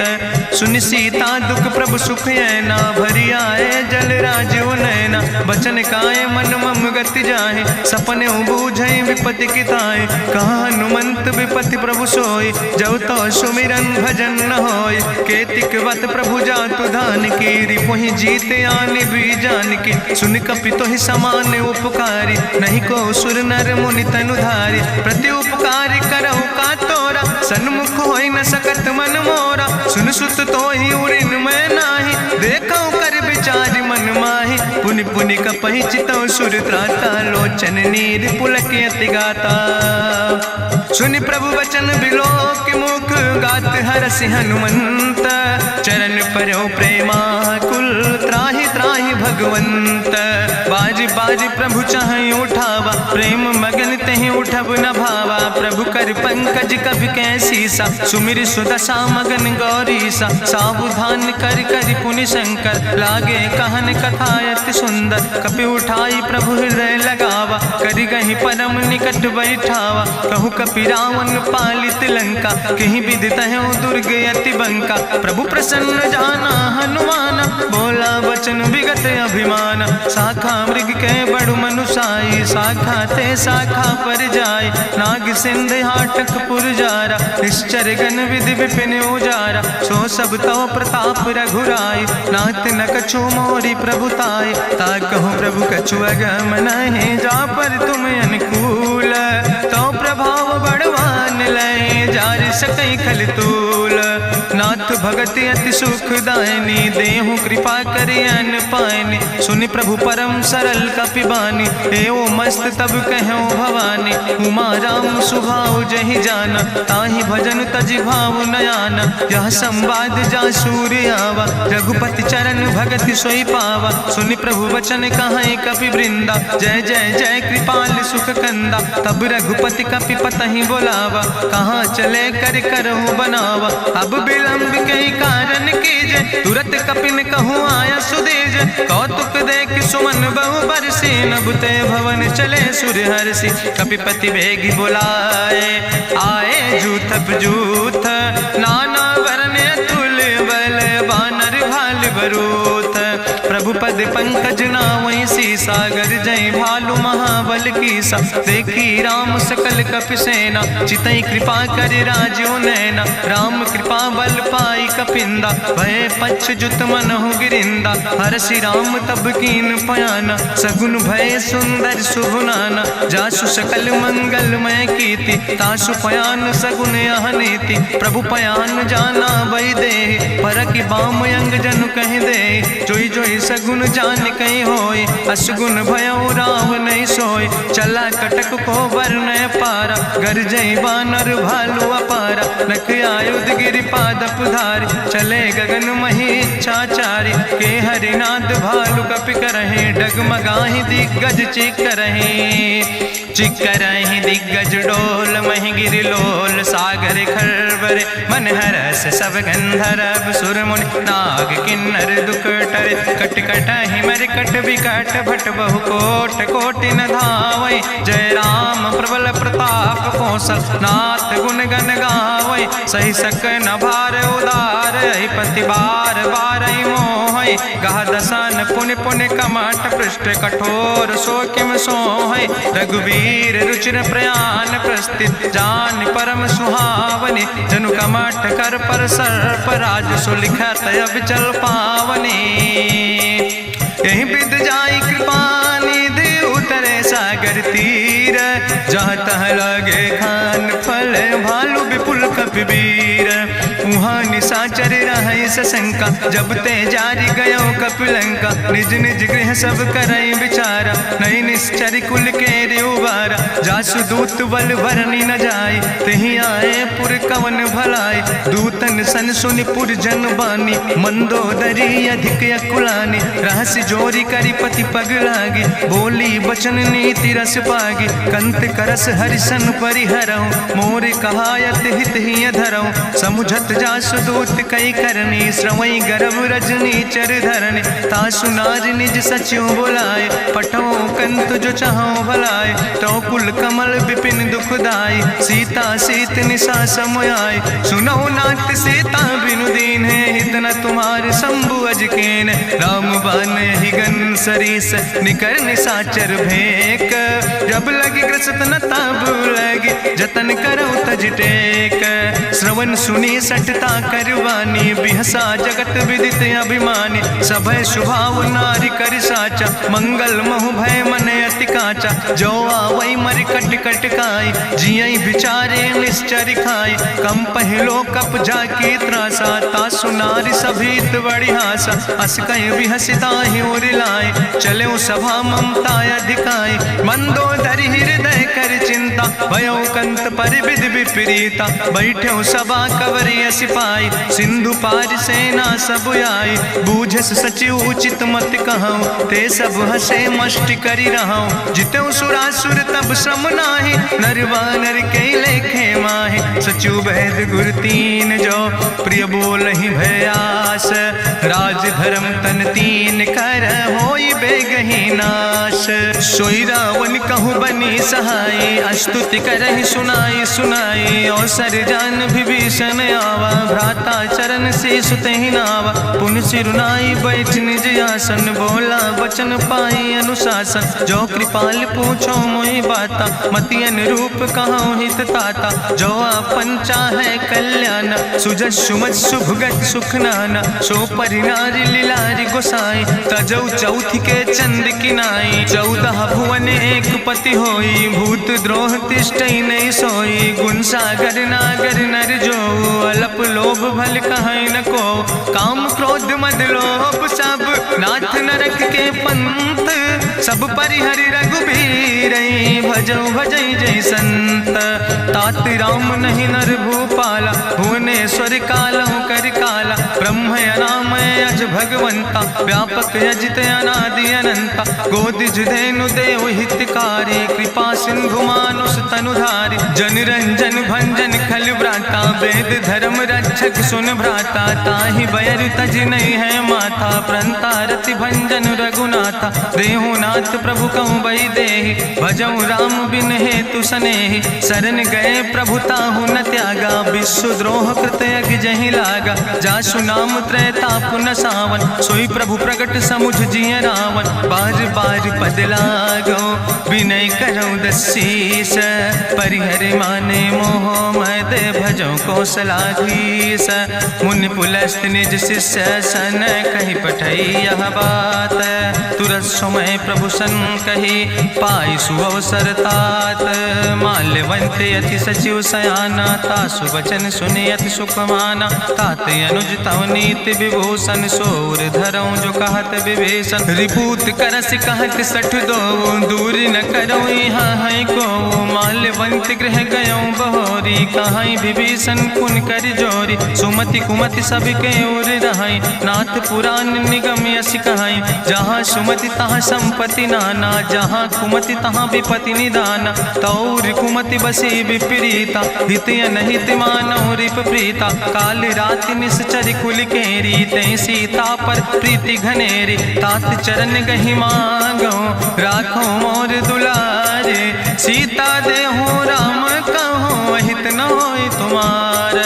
सुनि सीता दुख प्रभु सुख ऐना, भरि आए जल राजो नैना। बचन काए मन मम गति जाहे, सपने बूझई विपति किताए। कहा हनुमंत विपति प्रभु सोई, जब तो सुमिरन भजन न होय। केतिक वत प्रभु जातु धान की, रिपुहि जीत आनि भी जान की। सुन कपि तोहि समान उपकारी, नहीं को सुर नर मुनि तनुधारी। प्रति उपकार करहु का तोरा, सन्मुख होई न सकत मन मोरा। सुन सुत तोहि उरिन मैं नाही, देखौ कर विचार मन माहि। पुनि पुनि कपहि चितौ सुर त्राता, लोचन नीर पुलक अति गाता। सुनि प्रभु वचन बिलोक मुख, गात हरषि हनुमंत। चरण परौ प्रेमाकुल, त्राहि त्राहि भगवंत। बाज बाज प्रभु चाहि उठावा, प्रेम मगन तेहि उठब न भावा। प्रभु कर पंकज कभि कैसीसा, सुमिर सुदशा मगन गौरीसा। सावधान कर कर पुनि शंकर, लागे कहन कथा अति सुंदर। कपि उठाई प्रभु हृदय लगावा, करि गहि परम निकट बैठावा। कहु कपि रावण पालित लंका, कहीं विधि तहु दुर्ग अति बंका। प्रभु प्रसन्न जाना हनुमाना, बोला वचन विगत अभिमान। शाखा मृग के बड़ु मनुसाई, शाखा ते शाखा पर जाय। नाग सिंध हाटक पुरजारा, निश्चर गण विधि विपिन उजारा। सो सब तो प्रताप रघुराई, नाथ न कछु मोरी प्रभुताई। ता कहूँ प्रभु कछु अगम नहीं, जा पर तुम अनुकूल। तो प्रभाव बड़वान लय, जार सकई खल तूल। नाथ भगति अति सुखदायनी, देहु कृपा करि अन पायनी। सुनि प्रभु परम सरल कपिबानी, एओ मस्त तब कहूँ भवानी। उमा राम सुभाव जहि जाना, ताहि भजन तजि भाव नयाना। यह संवाद जा सूर्य आवा, रघुपति चरण भगति सोई पावा। सुनि प्रभु वचन कहाई कपि वृंदा, जय जय जय कृपाल सुख कंदा। तब रघुपति कपि पतहि बोलावा, कहाँ चले कर करहु बनावा। अब विलंब कई कारण कीजे, तुरत कपिन कहूँ आया सुदेज। कौतुक देख सुमन बहु बरसी, नभ ते भवन चले सुर हरषि। कपिपति वेगी बुलाए, आए जूथप जूथ, नाना वरन वरूथ। प्रभु पद पंकज नावै सीसा, गर्जै भालु महाबल कीसा। देखी राम सकल कपि सेना, चितई कृपा कर राजो नैना। राम कृपा बल पाई कपिंदा, भय पक्ष जुत मनहु गिरिंदा। हरसि राम तब कीन पयाना, सगुन भय सुंदर शुभ नाना। जासु सकल मंगलमय कीर्ति, तासु पयान सगुन अहनीति। प्रभु पयान जाना वै दे, परकि बाम अंग जनु कहि दे। जोई जोई सगुन जान कहि होय, असगुन भयो राव नहीं सोय। चला कटक को वर्णय पारा, गर्जई बानर भालु अपारा। नख आयुध गिरि पादप धारी, चले गगन मही इच्छाचारी। के हरिनाद भालु कपि करहि, डगमगाहि दिग्गज चिकरहि। चिकरहि दिग्गज डोल, महि गिरि लोल। सागर खरबर मन हरस, सब गंधर्व सुर मुनि। नाग किन्नर दुख टरे, कट कटहि मरकट विकट। भट बहु कोट कोटि न धावै, जय राम प्रबल प्रताप कौशल। नाथ गुण गण गावै, सही सक न भार उदार। पति बार बार मोहै, गह दसन पुनि पुनि कमठ। पृष्ठ कठोर सो किम सोहै, रघुवीर रुचिर प्रयाण। प्रस्थित जान परम सुहावनी, जनु कमठ कर पर सर्प। राज सुलिखत अविचल पावनी, यही विद जाई कृपा निधि। उतरे सागर तीर, जहाँ तह लगे खान फल। भालु विपुल कपिवीर, उहाँ निशाचर रहै सशंका। जब ते जारी गयो कपिलंका, निज निज गृह सब करई विचारा। नहीं निश्चर कुल के उबारा, जासु दूत बल भरनी न जाय। तेहि आए पुर कवन भलाई, दूतन सन सुनि पुर जन बानी। मंदोदरी अधिक अकुलानी, रहस्य जोरी करी पति पग लागी। बोली बचन नीति रस पागी, कंत करस हरिसन परिहरऊँ। मोर कहायत हित ही धरऊँ, समुझत जासु दूत कई करनी। श्रवई गर्भ रजनी चर धरनी, तासु नारी निज सचिव बुलाए। पठो कंत जो चाहो भलाए, तो कुल कमल विपिन दुखदाई। सीता सीत निशा समयाय, सुनो नाथ सीता बिनु दीन है। हित न तुम्हारे शंभु अजकेन, राम बान ही गन सरीस। निकर निशाचर भेक, जब लगी ग्रसत न तब लगी। जतन करो तज टेक, श्रवण सुनी सटता करवानी। बिहसा जगत विदित अभिमानी, सभय स्वभाव नारी कर साचा। मंगल महु भय मन अति काचा, जो आवै मर कट कट खाई। जियई विचारे निश्चर खाई, कम पहलो कप जाकी त्रासा। तासु नारी सभीत बड़ी हासा, अस कहीं भी हसिता ही उर लाए। चले सभा ममता अधिकाई, मंदोदरी हृदय कर चिंता। भयो कंत पर विध विपरीता, बैठे सभा कवरिय सिपाही। सिंधु पार सेना सब आई, बूझस सचिव उचित मत कहूँ। ते सब हसे मष्ट करी रहूँ, जितऊ सुरासुर तब श्रम नाही। नरवानर के लेखे माहि, सचिव वैद गुर तीन जो। प्रिय बोल ही भयास, राज धर्म तन तीन कर। होई बेगही नाश, सोई रावण कहूँ बनी सहाय। अस्तुति करहि सुनाई सुनाई, अवसर जान विभीषण आवा। भ्राता चरण से सुतहि नावा, पुन सिरुनाई बैठ निज आसन। बोला वचन पाई अनुशासन, जो कृपाल पूछो मोहि बाता। मति अनुरूप कहूँ हित ताता, जो आपन चाहे कल्याण। सुजस सुमत सुभगत सुख नाना, सो परिनारी लीलारी गोसाई। तजौ चौथ के चंद किनाई, 14 भुवन एक पति होई। भूत द्रोह तिष्ठई नहीं सोई, गुण सागर नागर नर जो। अलप लोभ भल कहीं न को, काम क्रोध मद लोभ सब। नाथ नरक के पंथ, सब परिहरि रघुबीर। भजौ भजई जय संत, तात राम नहीं नर भूपाला। भुवनेश्वर कालहु कर काला, ब्रह्म अनामय अज भगवंता। व्यापक अजित अनादि अनंता, गोदिज धेनु देव हितकारी। कृपा सिंधु मानुष तनुधारी, जन रंजन भंजन खल व्राता। वेद धर्म रक्षक सुन भ्राता, ताहि बैर तज नहीं है माथा। प्रंता रति भंजन रघुनाथा, देहु नाथ प्रभु कहूँ बई देहि। भजऊ राम बिन हेतु सनेहि, शरण गए प्रभु ताहु न त्यागा। विश्व द्रोह कृत यज्ञ जहि लागा, जासु नाम त्रैताप न सावन, सोई प्रभु प्रगट समुझ जिय रावण। बार बार पद लागो विनय करौ दसीस, परिहर माने मोह मद भजो कौशलाधीश। मुनि पुलस्त निज शिष्य सन, कहि पठई यह बात। तुरत समय प्रभु सन कही, पाई सुअवसर तात। माल्यवंत अति सचिव सयाना, तासु वचन सुनि अति सुख माना। तात अनुज तव नीति विभूषण, सोर धरऊं जो कहत विभीषण। रिपूत करस कहत सठ दो, दूर न करऊं यहाँ है को। माल्यवंत गृह गयऊं बहोरी, कहाई विभीषण पुन कर जोरी। सुमति कुमति सबके ओर रहाई, नाथ पुराण निगम यस कहाई। जहाँ सुमति तहाँ संपत्ति नाना, जहाँ कुमति तहाँ विपत्ति निदाना। तौर कुमति बसी विपरीता, हित अनहित मानव रिप प्रीता। काल राति निश्चर कुल केरी, तै सीता पर प्रीति घनेरी। तात चरण गहि मांगो, राखो मोर दुलारे। सीता देहो राम कहो, अहित न होय तुम्हार।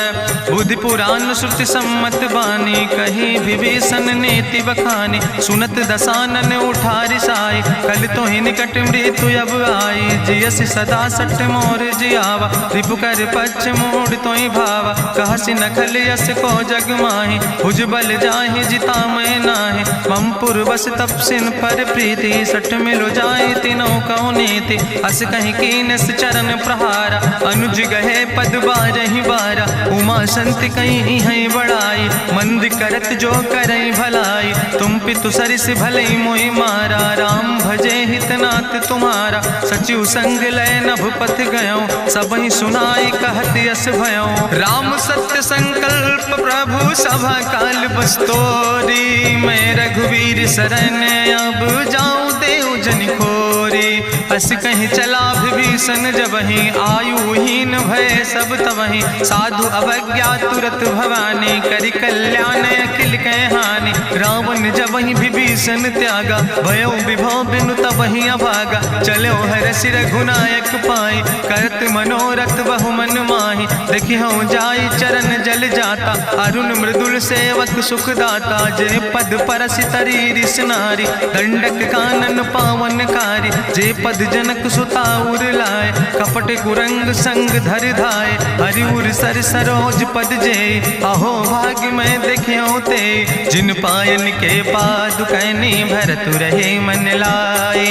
बुद्धि पुराण श्रुति सम्मत बानी, कही विभीषण नीति बखानी। सुनत दसानन उठारि साई, कल तो ही निकट मृत्यु अब आई। जियस सदा सट मोर जियावा, रिपु कर पक्ष मोड़ तो ही भावा। कहसि नखल यस को जग माहि, भुज बल जाहि जिता मैं नाहि। ममपुर बस तपसिन पर प्रीति, सट मिलो जाहि तिनों कौ नीति। अस कहीं कीनस चरण प्रहारा, अनुज गहे पद बारहि बारा। उमा संत कहीं है बड़ाई, मंद करत जो करई भलाई। तुम पितु सरिस भलई मोहि मारा, राम भजे हितनाथ तुम्हारा। सचिव संग लय नभ पथ गयो, सबहि सुनाई कहत यस भयो। राम सत्य संकल्प प्रभु सभा काल बस्तोरी। मैं रघुवीर शरण अब जाऊं देव जन खोरी। अस कहीं चला विभीषण जबहि, आयुहीन भय सब तबहि। साधु अवज्ञा तुरत भवानी, करि कल्याण अखिल कह हानि। रावण जबहि विभीषण त्यागा, भयो विभव बिनु तबहि अभागा। चलो हरषि रघुनायक पाई, करत मनोरथ बहु मन माहि। देखियो जाई चरण जल जाता, अरुण मृदुल सेवक सुख दाता। जे पद परसि तरी रिस नारी, दंडक कानन पावन कारी। जे पद जनक सुता उर लाए, कपट कुरंग संग धर धाय। हरिउर सर सरोज पद जे, अहो भाग्य मैं देखियो ते। जिन पायन के पादुकैनी, भरत रहे मन लाए।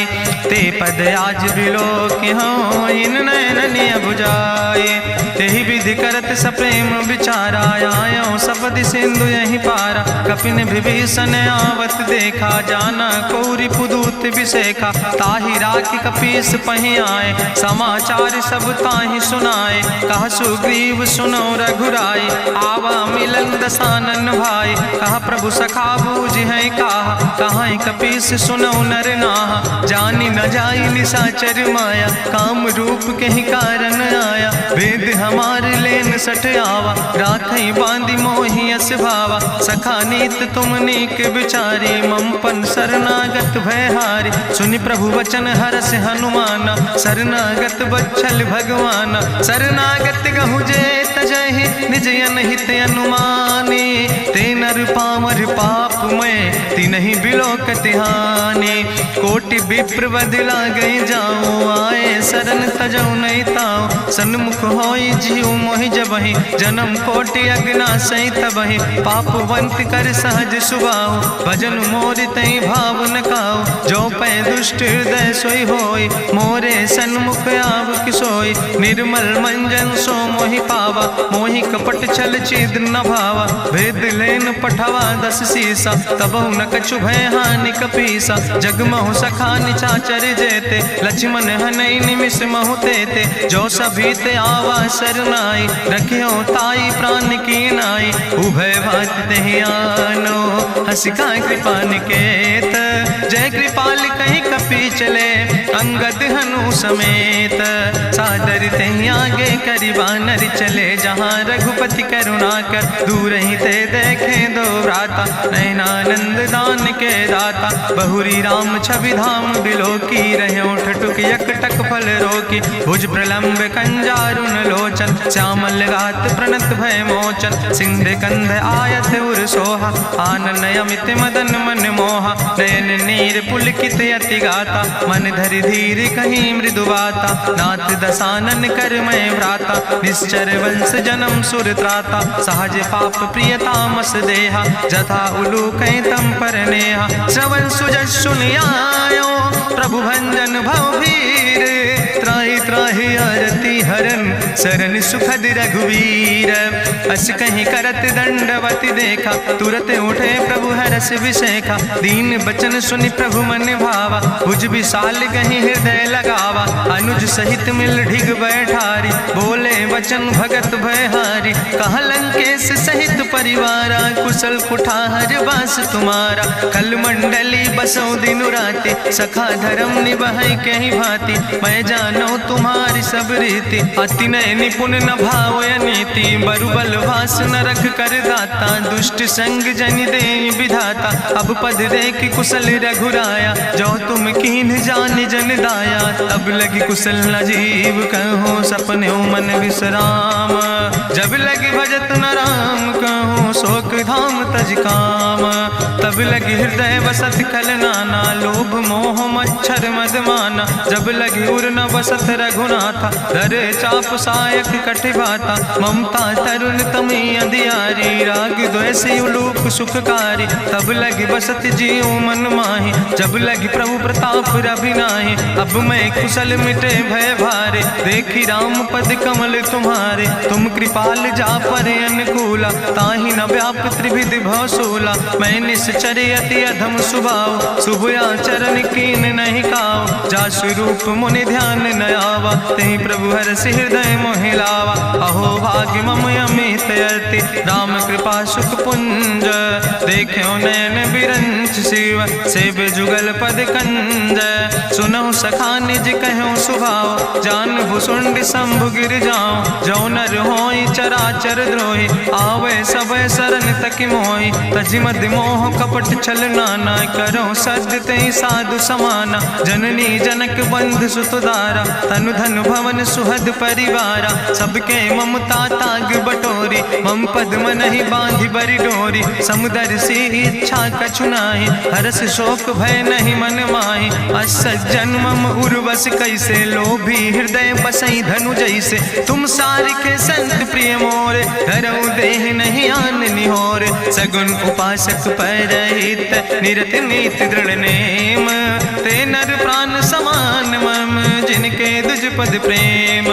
ते पद आज बिलोक हो, इन नयन बुझाए। तेहि विधि करत सप्रेम विचारा, आयो सपदि सिंधु यही पारा। कपिन विभीषण आवत देखा, जाना कौरि पुदूत विशेखा। ताहि राखि कपीस पहि आए, समाचार सब ताहि सुनाए। कहा सुग्रीव सुनो रघुराई, आवा मिलन दसानन भाई। कहा प्रभु सखा बूझ है कहा, कहाँ कपीस सुनो नर नाहा। जानी न जाई निशाचर माया, काम रूप के ही कारण आया। वेद हमार लेन सठ आवा, राखई बांधी मोहि अस भावा। सखा नीत तुम नीक विचारी, ममपन शरणागत भयहारी। सुनि प्रभु वचन हरस हनुमाना, शरणागत बच्छल भगवाना। शरणागत गहु जे तजहि, निज अनहित अनुमानी। ते नर पामर पाप में, तिनहि बिलोकत हानि। कोटि विप्र बदला गई जाऊं, आए शरण तजऊ नहीं ताऊं। सन्मुख होई जीव मोहि जबहि, जन्म कोटि अग्ना सही तबहि। पापवंत कर सहज सुभाऊ, भजन मोरि तई भाव न काऊ। जो पै दुष्ट हृदय सोई होई, मोरे सन्मुख आव किसोई। निर्मल मंजन सो मोहि पावा, मोहि कपट छल छिद्र न भावा। भेद लेन पठवा दस सीसा, तबहु न कछु भय हानि कपीसा। जगमहु सखा निचाचर जेते, लक्ष्मण हनई निमिष महु तेते। जो सभी ते आवा सरनाई, रखियो ताई प्राण की नाई। उभय भात तेहि आनो, हसिका कृपा निकेत। जय कृपाल कहीं कपी चले, अंगद हनु समेत। सादर तहि आगे करि बानर चले, जहाँ रघुपति करुणा कर दूर ही ते देखे दो भ्राता। नयनानंद दान के दाता, बहुरी राम छवि धाम बिलोकी। रहे ठटुक यकटक फल रोकी, भुज प्रलंब कंजारुन लोचन। श्यामल गात प्रणत भय मोचन, सिंध कंध आयत उर सोहा। आनन अमित मदन मन मोहा, नयन नीर पुलकित अति गाता। मन धरि धीर कहीं मृदु बाता, नाथ दसानन कर मैं भ्राता। निश्चर वंश जन्म सुर त्राता, सहज पाप प्रियतामस देहा। जथा उलूक तम पर नेहा, श्रवण सुजस सुनियायो। प्रभु भंजन भव भीर, त्राहि त्राहि आरती हरन। शरण सुखद रघुवीर, अस कहीं करत दंडवत देखा। तुरत उठे प्रभु हरस विशेखा, दीन बचन सुनि प्रभु मन भावा। भुज विशाल कहीं हृदय लगावा, अनुज सहित मिल ढिग बैठारी। बोले वचन भगत भयहारी, कहा लंकेश सहित परिवारा। कुशल कुठार बास तुम्हारा, कल मंडली बसौ दिनु राति। सखा धर्म निभाई कहीं भांति, मैं जानो तुम्हारी सब रीति। अति नय निपुण न भाव नीति, बरुबल वास न रख कर दाता। दुष्ट संग जन दे विधाता, अब पद देख कुशल रघुराया। जो तुम कीन जान जन दाया, तब लगी कुशल न जीव कहो। सपने मन विश्राम, जब लगी भजत न राम कहो। शोक धाम तज काम, तब लगी हृदय बसत खल नाना। लोभ मोह मच्छर मद माना, जब लगी उर न बसत रघुनाथा। धरे चाप सायक कटिभाता, ममता तरुण तमी अंधियारी। राग द्वेषी उलूक सुखकारी, तब लगी बसत जीव मन माही। जब लगी प्रभु प्रताप रभिनाही, अब मैं कुशल मिटे भय भारे। देखी राम पद कमल तुम्हारे, तुम कृपाल जा पर अनुकूला। ताहि न व्याप त्रिविध भवसूला, मैं निश्चर अति अधम सुभाव। शुभ आचरण कीन नहीं काव, जा स्वरूप मुनि ध्यान न आवा। तेहि प्रभु हरषि हृदय मोहि लावा। अहो भाग्य मम अमित अति, राम कृपा सुख पुंज। देखो नयन बिरंच शिव, सेव जुगल पद कंज। सुनहु सखा निज कहूँ सुभाव, जान भुसुंड शंभु गिर जाऊं। जो नर होई चराचर द्रोही, आवे सब शरण तक मोहि। तजि मद मोह कपट छल नाना, करो सद्य तेहि साधु समाना। जननी जनक बंधु सुतदारा, तनु धन भवन सुहद परिवारा। सबके ममता ताग बटोरी, मम पद मन ही बांधि बरी डोरी। समुदर सी इच्छा कछु नाही, हरस शोक भय नहीं मन माही। असज्जन मम उर्वश कैसे, लोभी हृदय बसई धनु जैसे। तुम सारिखे संत प्रिय मोरे, धरऊ देह नहीं आन निहोर। सगुन उपासक परहित, निरत नीति दृढ़ नेम। ते नर प्राण समान मम, जिनके दुज पद प्रेम।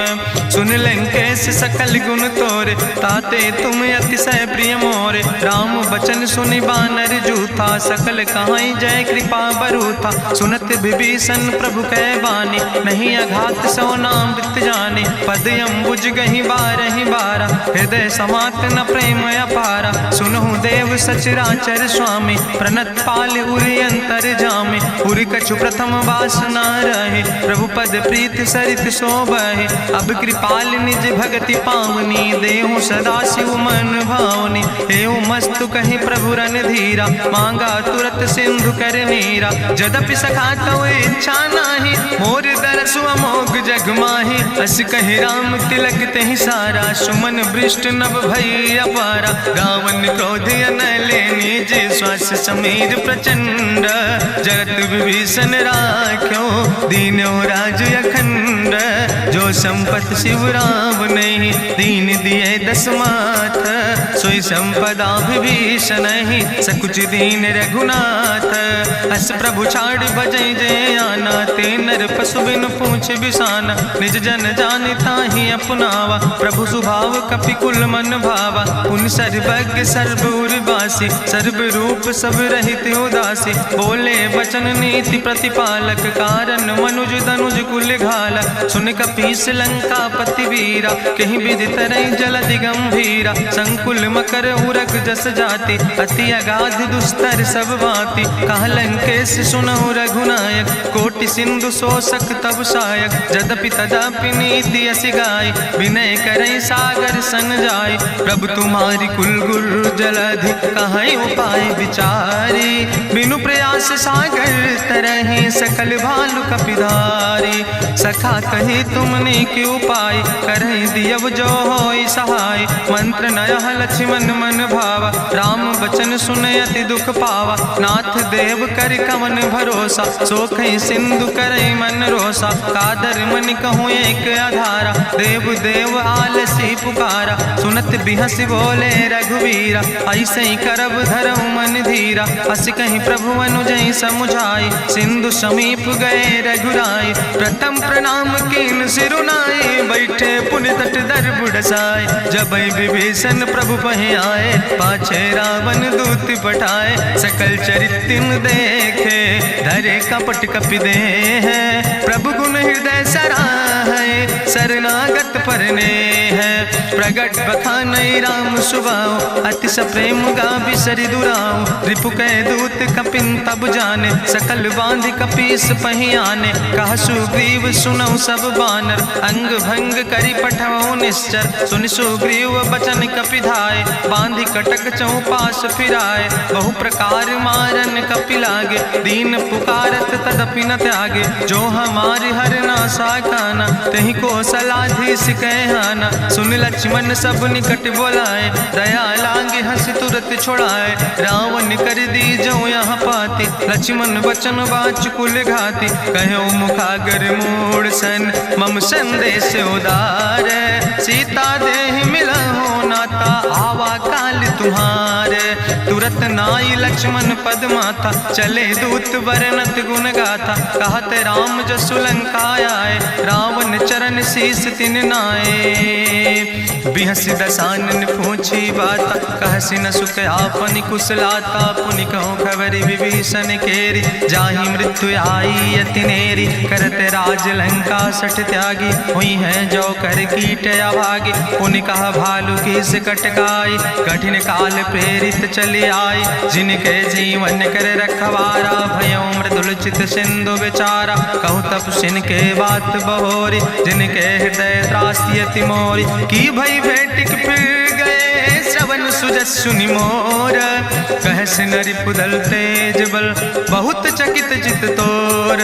सुन लंकेश सकल गुण तोरे, ताते तुम अतिशय प्रिय मोरे। राम बचन सुनि बानर जूथा, सकल कहाई जय कृपा बरूथा। सुनत विभीषण प्रभु कै बानी, नहीं अघात सो नाम मृत जानी। पद अम्बुज गहि बारहि बारा, हृदय समात न प्रेम अपारा। सुनहु देव सचराचर स्वामी, प्रणत पाल उरि अंतर जामी। उरि कछु प्रथम वासना रहे, प्रभु पद प्रीत सरित शोभहि। अब कृपाल निज भगति पावनी, देहु सदा शिव मन भावनी। एवं मस्तु कहि प्रभु रन धीरा, मांगा तुरत सिंधु कर नीरा। जदपि सखा तो इच्छा नाही, मोर दरसु अमोघ जग माही। अस कहि राम तिलक तेहि सारा, सुमन वृष्ट नभ भई अपारा। रावण क्रोध अनले निज, श्वास समीर प्रचंड। जगत विभीषण राख्यो, दीनो राज अखंड। जो संपत शिव राम नहीं, दीन दिए दस माथ। सोई संपदा विभीषण नहीं, सकुच दीन रघुनाथ। अस प्रभु छाड़ भजई जय आना, ते नर पशु बिन पूछ बिसाना। निज जन जानिता ही अपनावा, प्रभु स्वभाव कपि कुल मन भावा। उन सर्वज्ञ सर्वउर्वासी, सर्व रूप सब रहित उदासी। बोले वचन नीति प्रतिपालक, कारण मनुज दनुज कुल घाला। सुन कपीस लंका पति वीरा, कहीं विधि तरई जलधि गंभीरा। संकुल मकर उरग जस जाति, अति अगाध दुस्तर सब भांति। कहा लंकेश सुनहु रघुनायक, कोटि सिंधु शोषक तब सायक, जदपि तदपि नीति असि गाय, विनय करई सागर सन जाय। प्रभु तुम्हारी कुल गुरु जलधि, कहीं उपाय विचारी, बिनु प्रयास सागर तरहि, सकल भालु कपिधारी। सखा कही तुमने के उपाय, करहि दियव जो होई सहाय। मंत्र नयह लक्ष्मण मन भावा, राम बचन सुनय अति दुख पावा। नाथ देव कर कवन भरोसा, सोखई सिंधु करई मन रोसा। कादर मन कहूँ एक आधारा, देव देव आलसी पुकारा। सुनत बिहस बोले रघुवीरा, ऐसे ही करब धरऊ मन धीरा। हस कहीं प्रभु अनुजय समुझाई, सिंधु समीप गए रघुराई। प्रथम प्रणाम कीन सिरुनाई, बैठे पुनि तट दर बुढ़साए। जब विभीषण प्रभु पहे आए, पाछे रावण दूत पठाए। सकल चरित्र देखे, धरे कपट कपि दे है। प्रभु गुण हृदय सराहै, शरणागत परने है। प्रगट बखानई राम सुभाऊ, अतिश प्रेम गावि सरि दुराऊ। रिपु कै दूत कपिन तब जाने, सकल बांधि कपीस पहि आने। कहा सुग्रीव सुनऊ सब बानर, अंग भंग करि पठऊ निश्चर। सुनि सुग्रीव बचन कपि धाय, बांधि कटक चौपास फिराए। बहु प्रकार मारन कपि लागे, दीन पुकारत तदपि न त्यागे। जो हमारि हर नासा काना, तहि को सलाधीस कहना। सुन लक्ष्मण सब निकट बोलाए, दया लागे हंस तुरत छोड़ाए। रावण कर दी जो यहाँ पाती, लक्ष्मण बचन बाच कुल घाती। कहो मुखागर मूड सन, मम संदेश उदार। सीता देह मिला हो नाता, आवा काल तुम्हारे। तुरत नाई लक्ष्मण पद माथा, चले दूत वर्णत गुण गाथा। कहत राम जसु लंका आए, रावण चरण शीस तिन नाए। बिहस दसानन पूछी बाता, कहसि न सुख आपन कुशलाता। पुनि कहूँ खबरि विभीषण केरी, जाहि मृत्यु आई अति नेरी। करत राज लंका सठ त्यागी, हुई है जो कर कीट अभागी। पुनि कहा भालू किस कटकाई, कठिन काल प्रेरित चली आई। जिनके जीवन कर रखवारा, भयो मृदुल चित सिंधु विचारा। कहूँ तप सिन के बात बहोरी, जिनके हृदय त्रासी अति मोरी। की भई भेटिक फिर गए, श्रवण सुजस सुनि मोर। कहस नरि पुदल तेज बल, बहुत चकित चित तोर।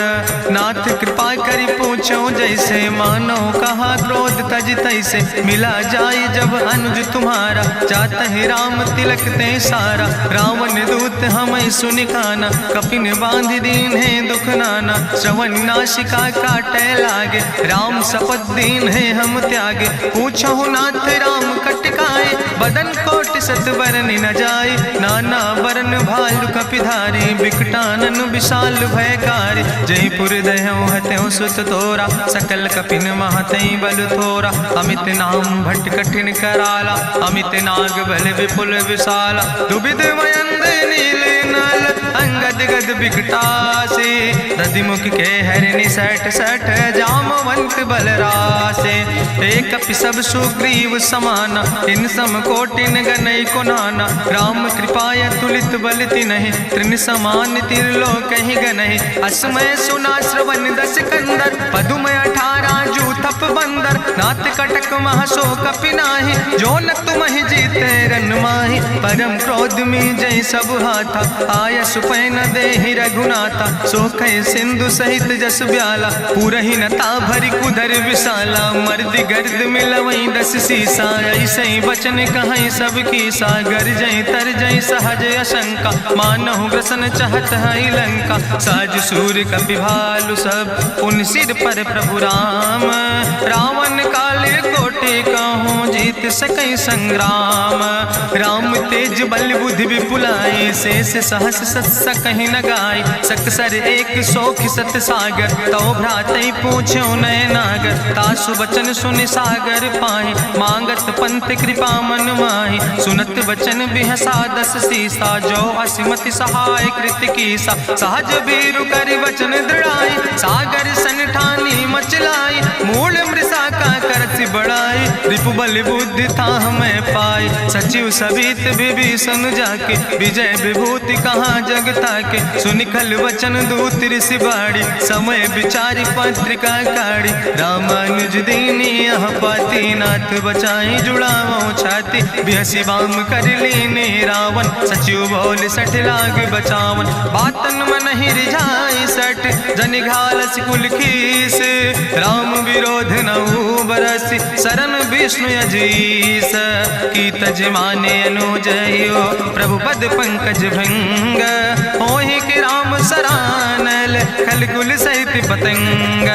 नाथ कृपा करि पूछो जैसे, मानो कहा क्रोध तज तैसे। मिला जाय जब अनुज तुम्हारा, जात है राम तिलक ते सारा। रावण दूत हमें सुनि काना, कपिन बांधि दीन है दुख नाना। श्रवण नासिका काटे लागे, राम शपथ दीन है हम त्यागे। पूछो नाथ राम कटकाए, बदन कोट सत बरन न जाए। नाना बरन भालु कपिधारी, बिकटानन विशाल भयकारी। जयपुर दह्यों हत्यों सुत तोरा, सकल कपिन महतई बल थोरा। अमित नाम भट्ट कठिन कराला, अमित नाग बल विपुल विशाला। दुबिध मयंद नील नल, अंगद गद बिकटासे। दधिमुख के हरिणि सठ सठ, जामवंत बलरासे। एक कपि सब सुग्रीव समाना, इन सम कोटिन गनई को नाना। राम कृपाय तुलित बल तिन्हि, त्रिन समान तिरलोक ही गनहि। असमय सुना श्रवण दस कंदर, पदुम 18 जूथप बंदर। नाथ कटक महसो कपि नाहि, जो न तुमहि जीते रन माहि। परम क्रोध में जय सब हाथा, आय सुपै न देहि रघुनाथा। सोखै सिंधु सहित जस ब्याला, पूरहि न ताभरि कुधर विशाला। मर्द गर्द मिलवई 10 सीसा, ऐसे बचन कहई सब कीसा। गर जय तर जय सहज अशंका, मानहु ग्रसन चाहत है लंका। साज सूर कपि भालु सब, उन सिर पर प्रभु राम। रावण काले कोटि कहूँ, जीत सकई संग्राम। राम तेज बल बुद्धि विपुलाई, शेष सहस सत्स कहीं न गाय। सकसर एक सोख सत सागर, तो भ्रातई पूछो नय नागर। तासु बचन सुनि सागर पाहि, मांगत पंथ कृपा मन माहि। सुनत बचन बिहसा 10 सीसा, जो असिमति सहाय कृत कीसा। सहज बीरु करि वचन दृढ़ाई, सागर सन ठानी मचलाई। मूल मृषा का करसि बड़ाई, रिपु बल बुद्धि था हमें पाई, सचिव सबित विभीषण जाके, विजय विभूति कहाँ जग ताके। सुनि खल वचन दूत ऋषि बाड़ी, समय विचारी पत्रिका काढ़ी। रामानुज दीनी यह पाती, नाथ बचाई जुड़ावो छाती। बिहसी बाम कर लीने रावण, सचिव बोल सठ लाग बचावन। बातन मन ही रिझाई सठ, जनि घालस कुल खीस। राम विरोध नऊ बरसी, शरण विष्णु अजीस। की तज माने अनुजयो, प्रभु पद पंकज भंग। होहि के राम सरानल, खल कुल सहित पतंग।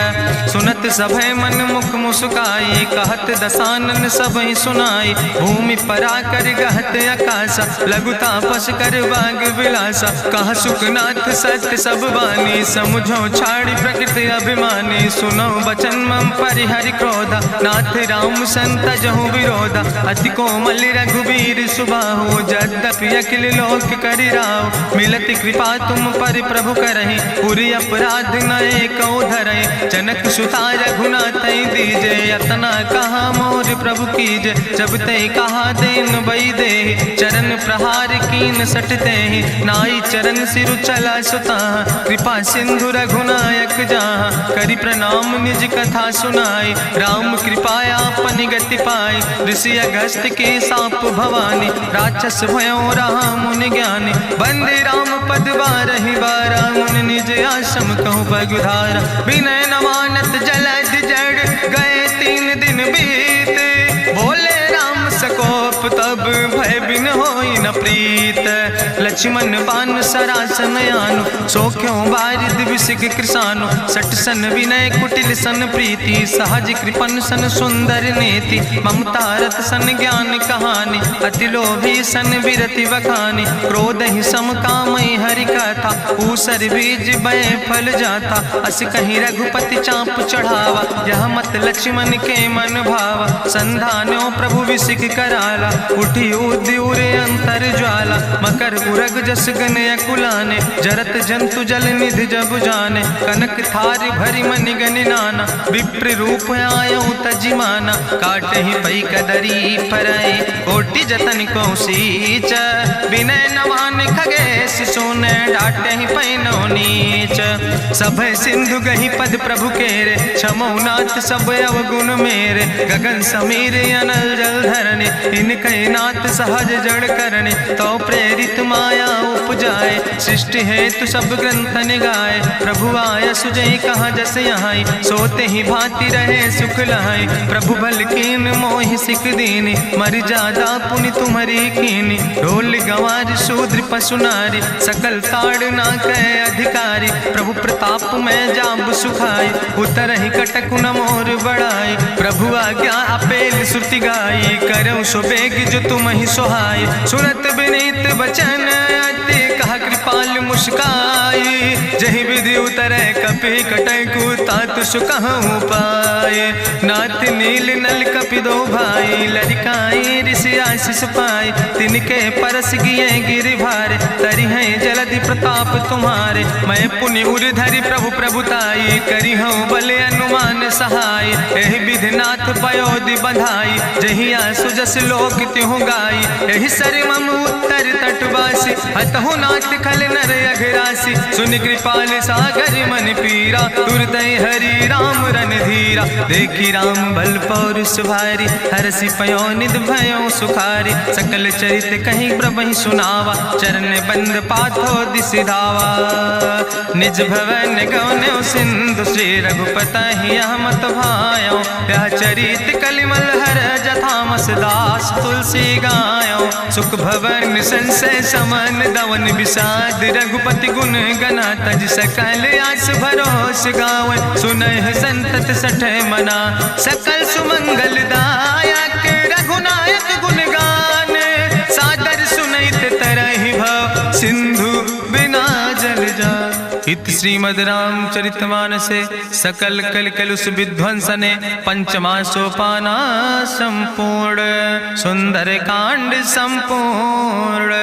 सुनत सभय मन मुख मुस्काई, कहत दसानन सबहि सुनाई। भूमि परा कर गहत आकाशा, लघु तापस कर बाग विलासा। कहा सुखनाथ सत्य सब बानी, समुझो छाड़ी प्रकृति अभिमानी। सुनो बचन मम परिहरि क्रोधा, नाथ राम संत जहु विरोधा। अति कोमल रघुबीर सुबाहु, यद्यपि अखिल लोक करि राव। मिलति कृपा तुम पर प्रभु करहि, पुरि अपराध नए कौ धरहि। जनक सुता रघुनाथ दीजे, यतना कहा मोर प्रभु कीजे। जब ते कहा देन बई दे, चरण प्रहार कीन सटते। नाई चरण सिरु चला सुता, कृपा सिंधु रघुनायक जहाँ। करि प्रणाम निज कथा सुनाई, राम कृपाया अपनी गति पाई। ऋषि अगस्त के साप भवानी, राक्षस भयो रहा मुनि ज्ञानी। बंदे राम पद बारहि बारा, मुनि निज आश्रम कहु पगुधारा। विनय न मानत जलद जड़, गए 3 दिन बीते। बोले राम सकोप तब, भय बिन होई न प्रीत। लक्ष्मण बान सरासन यानु, सोख्यो बारिद विसिक कृसानु। सठ सन विनय कुटिल सन प्रीति, सहज कृपन सन सुंदर नीति। ममता रत सन ज्ञान कहानी, अति लोभी सन विरति बखानी। क्रोध ही सम कामई हरि कथा, ऊसर बीज बय फल जाता। अस कहीं रघुपति चाप चढ़ावा, यह मत लक्ष्मण के मन भावा। संधान्यो प्रभु विसिक कराला, उठी उद्यूरे अंतर ज्वाला। मकर उरग जस गन अकुलाने, जरत जंतु जल निधि जब जाने। कनक थारी भरी मनि गनि नाना, विप्र रूप आयो तजिमाना। काटहि पई कदरी फरई, कोटि जतन को सीच। विनय नवान खगेश सोने, डाटहि पई नो नीच। सब सिंधु गहि पद प्रभु केरे, क्षमो नाथ सब अवगुण मेरे। गगन समीर अनल जल धरने, इनके नाथ सहज जड़ करने। तो प्रेरित माया उपजाए, सृष्टि हेतु सब ग्रंथ निगाए। प्रभु आय सुजई कहा जस यहाँ, सोते ही भांति रहे सुख लहाई। प्रभु भल कीन मोहि सिख दीनी, मर जादा पुनि तुम्हारी कीनी। ढोल गंवार शूद्र पशु नारी, सकल ताड़ ना कहे अधिकारी। प्रभु प्रताप में जाब सुखाई, उतर ही कटक न मोर बढ़ाई। प्रभु आज्ञा अपेल श्रुति गाई, करऊँ सो बेग जो तुम ही सोहाई। सुनत विनीत बचन अति, कहा कृपाल मुस्काई। जहि विधि उतरे कपि कटकु, तात सुकहु पाए। नाथ नील नल कपि दो भाई, लरिकाई ऋषि आशीष पाए। तिनके परस गिए गिरि भारे, तरि है जलधि प्रताप तुम्हारे। मैं पुनि उर धरि प्रभु प्रभुताई, करि हूँ बल अनुमान सहाय। एहि विधि नाथ पयोधि बधाई, जहिया सुजस लोक त्यों गाई। एहि सर मम उत्तर तटवासी, हतहु नाथ खल नर अघरासी। सुन कृपाल सागर मन पीरा, तुरत हरि राम रन धीरा। देखी राम बल पौरुष भारी, हरसि पयो निध भयो सुखारी। सकल चरित कहीं प्रभु सुनावा, चरण बंद पाथो दिसि धावा। निज भवन गौन्यो सिंधु, श्री रघुपति यह मत भायो। यह चरित कलिमल हर जथामस, दास तुलसी गायो। सुख भवन संशय समन, दवन विषाद रघुपति गुण गना। तज सकल आस भरोस गावे, सुनहि संतत सठ मना। सकल सुमंगल दायक, रघुनायक गुण गाने। सादर सुनैत तरहि भव, सिंधु बिना जल जा। इत श्रीमद् रामचरितमानसे सकल कल कलुष विध्वंसने। पंचमा सोपाना संपूर्ण, सुंदर कांड संपूर्ण।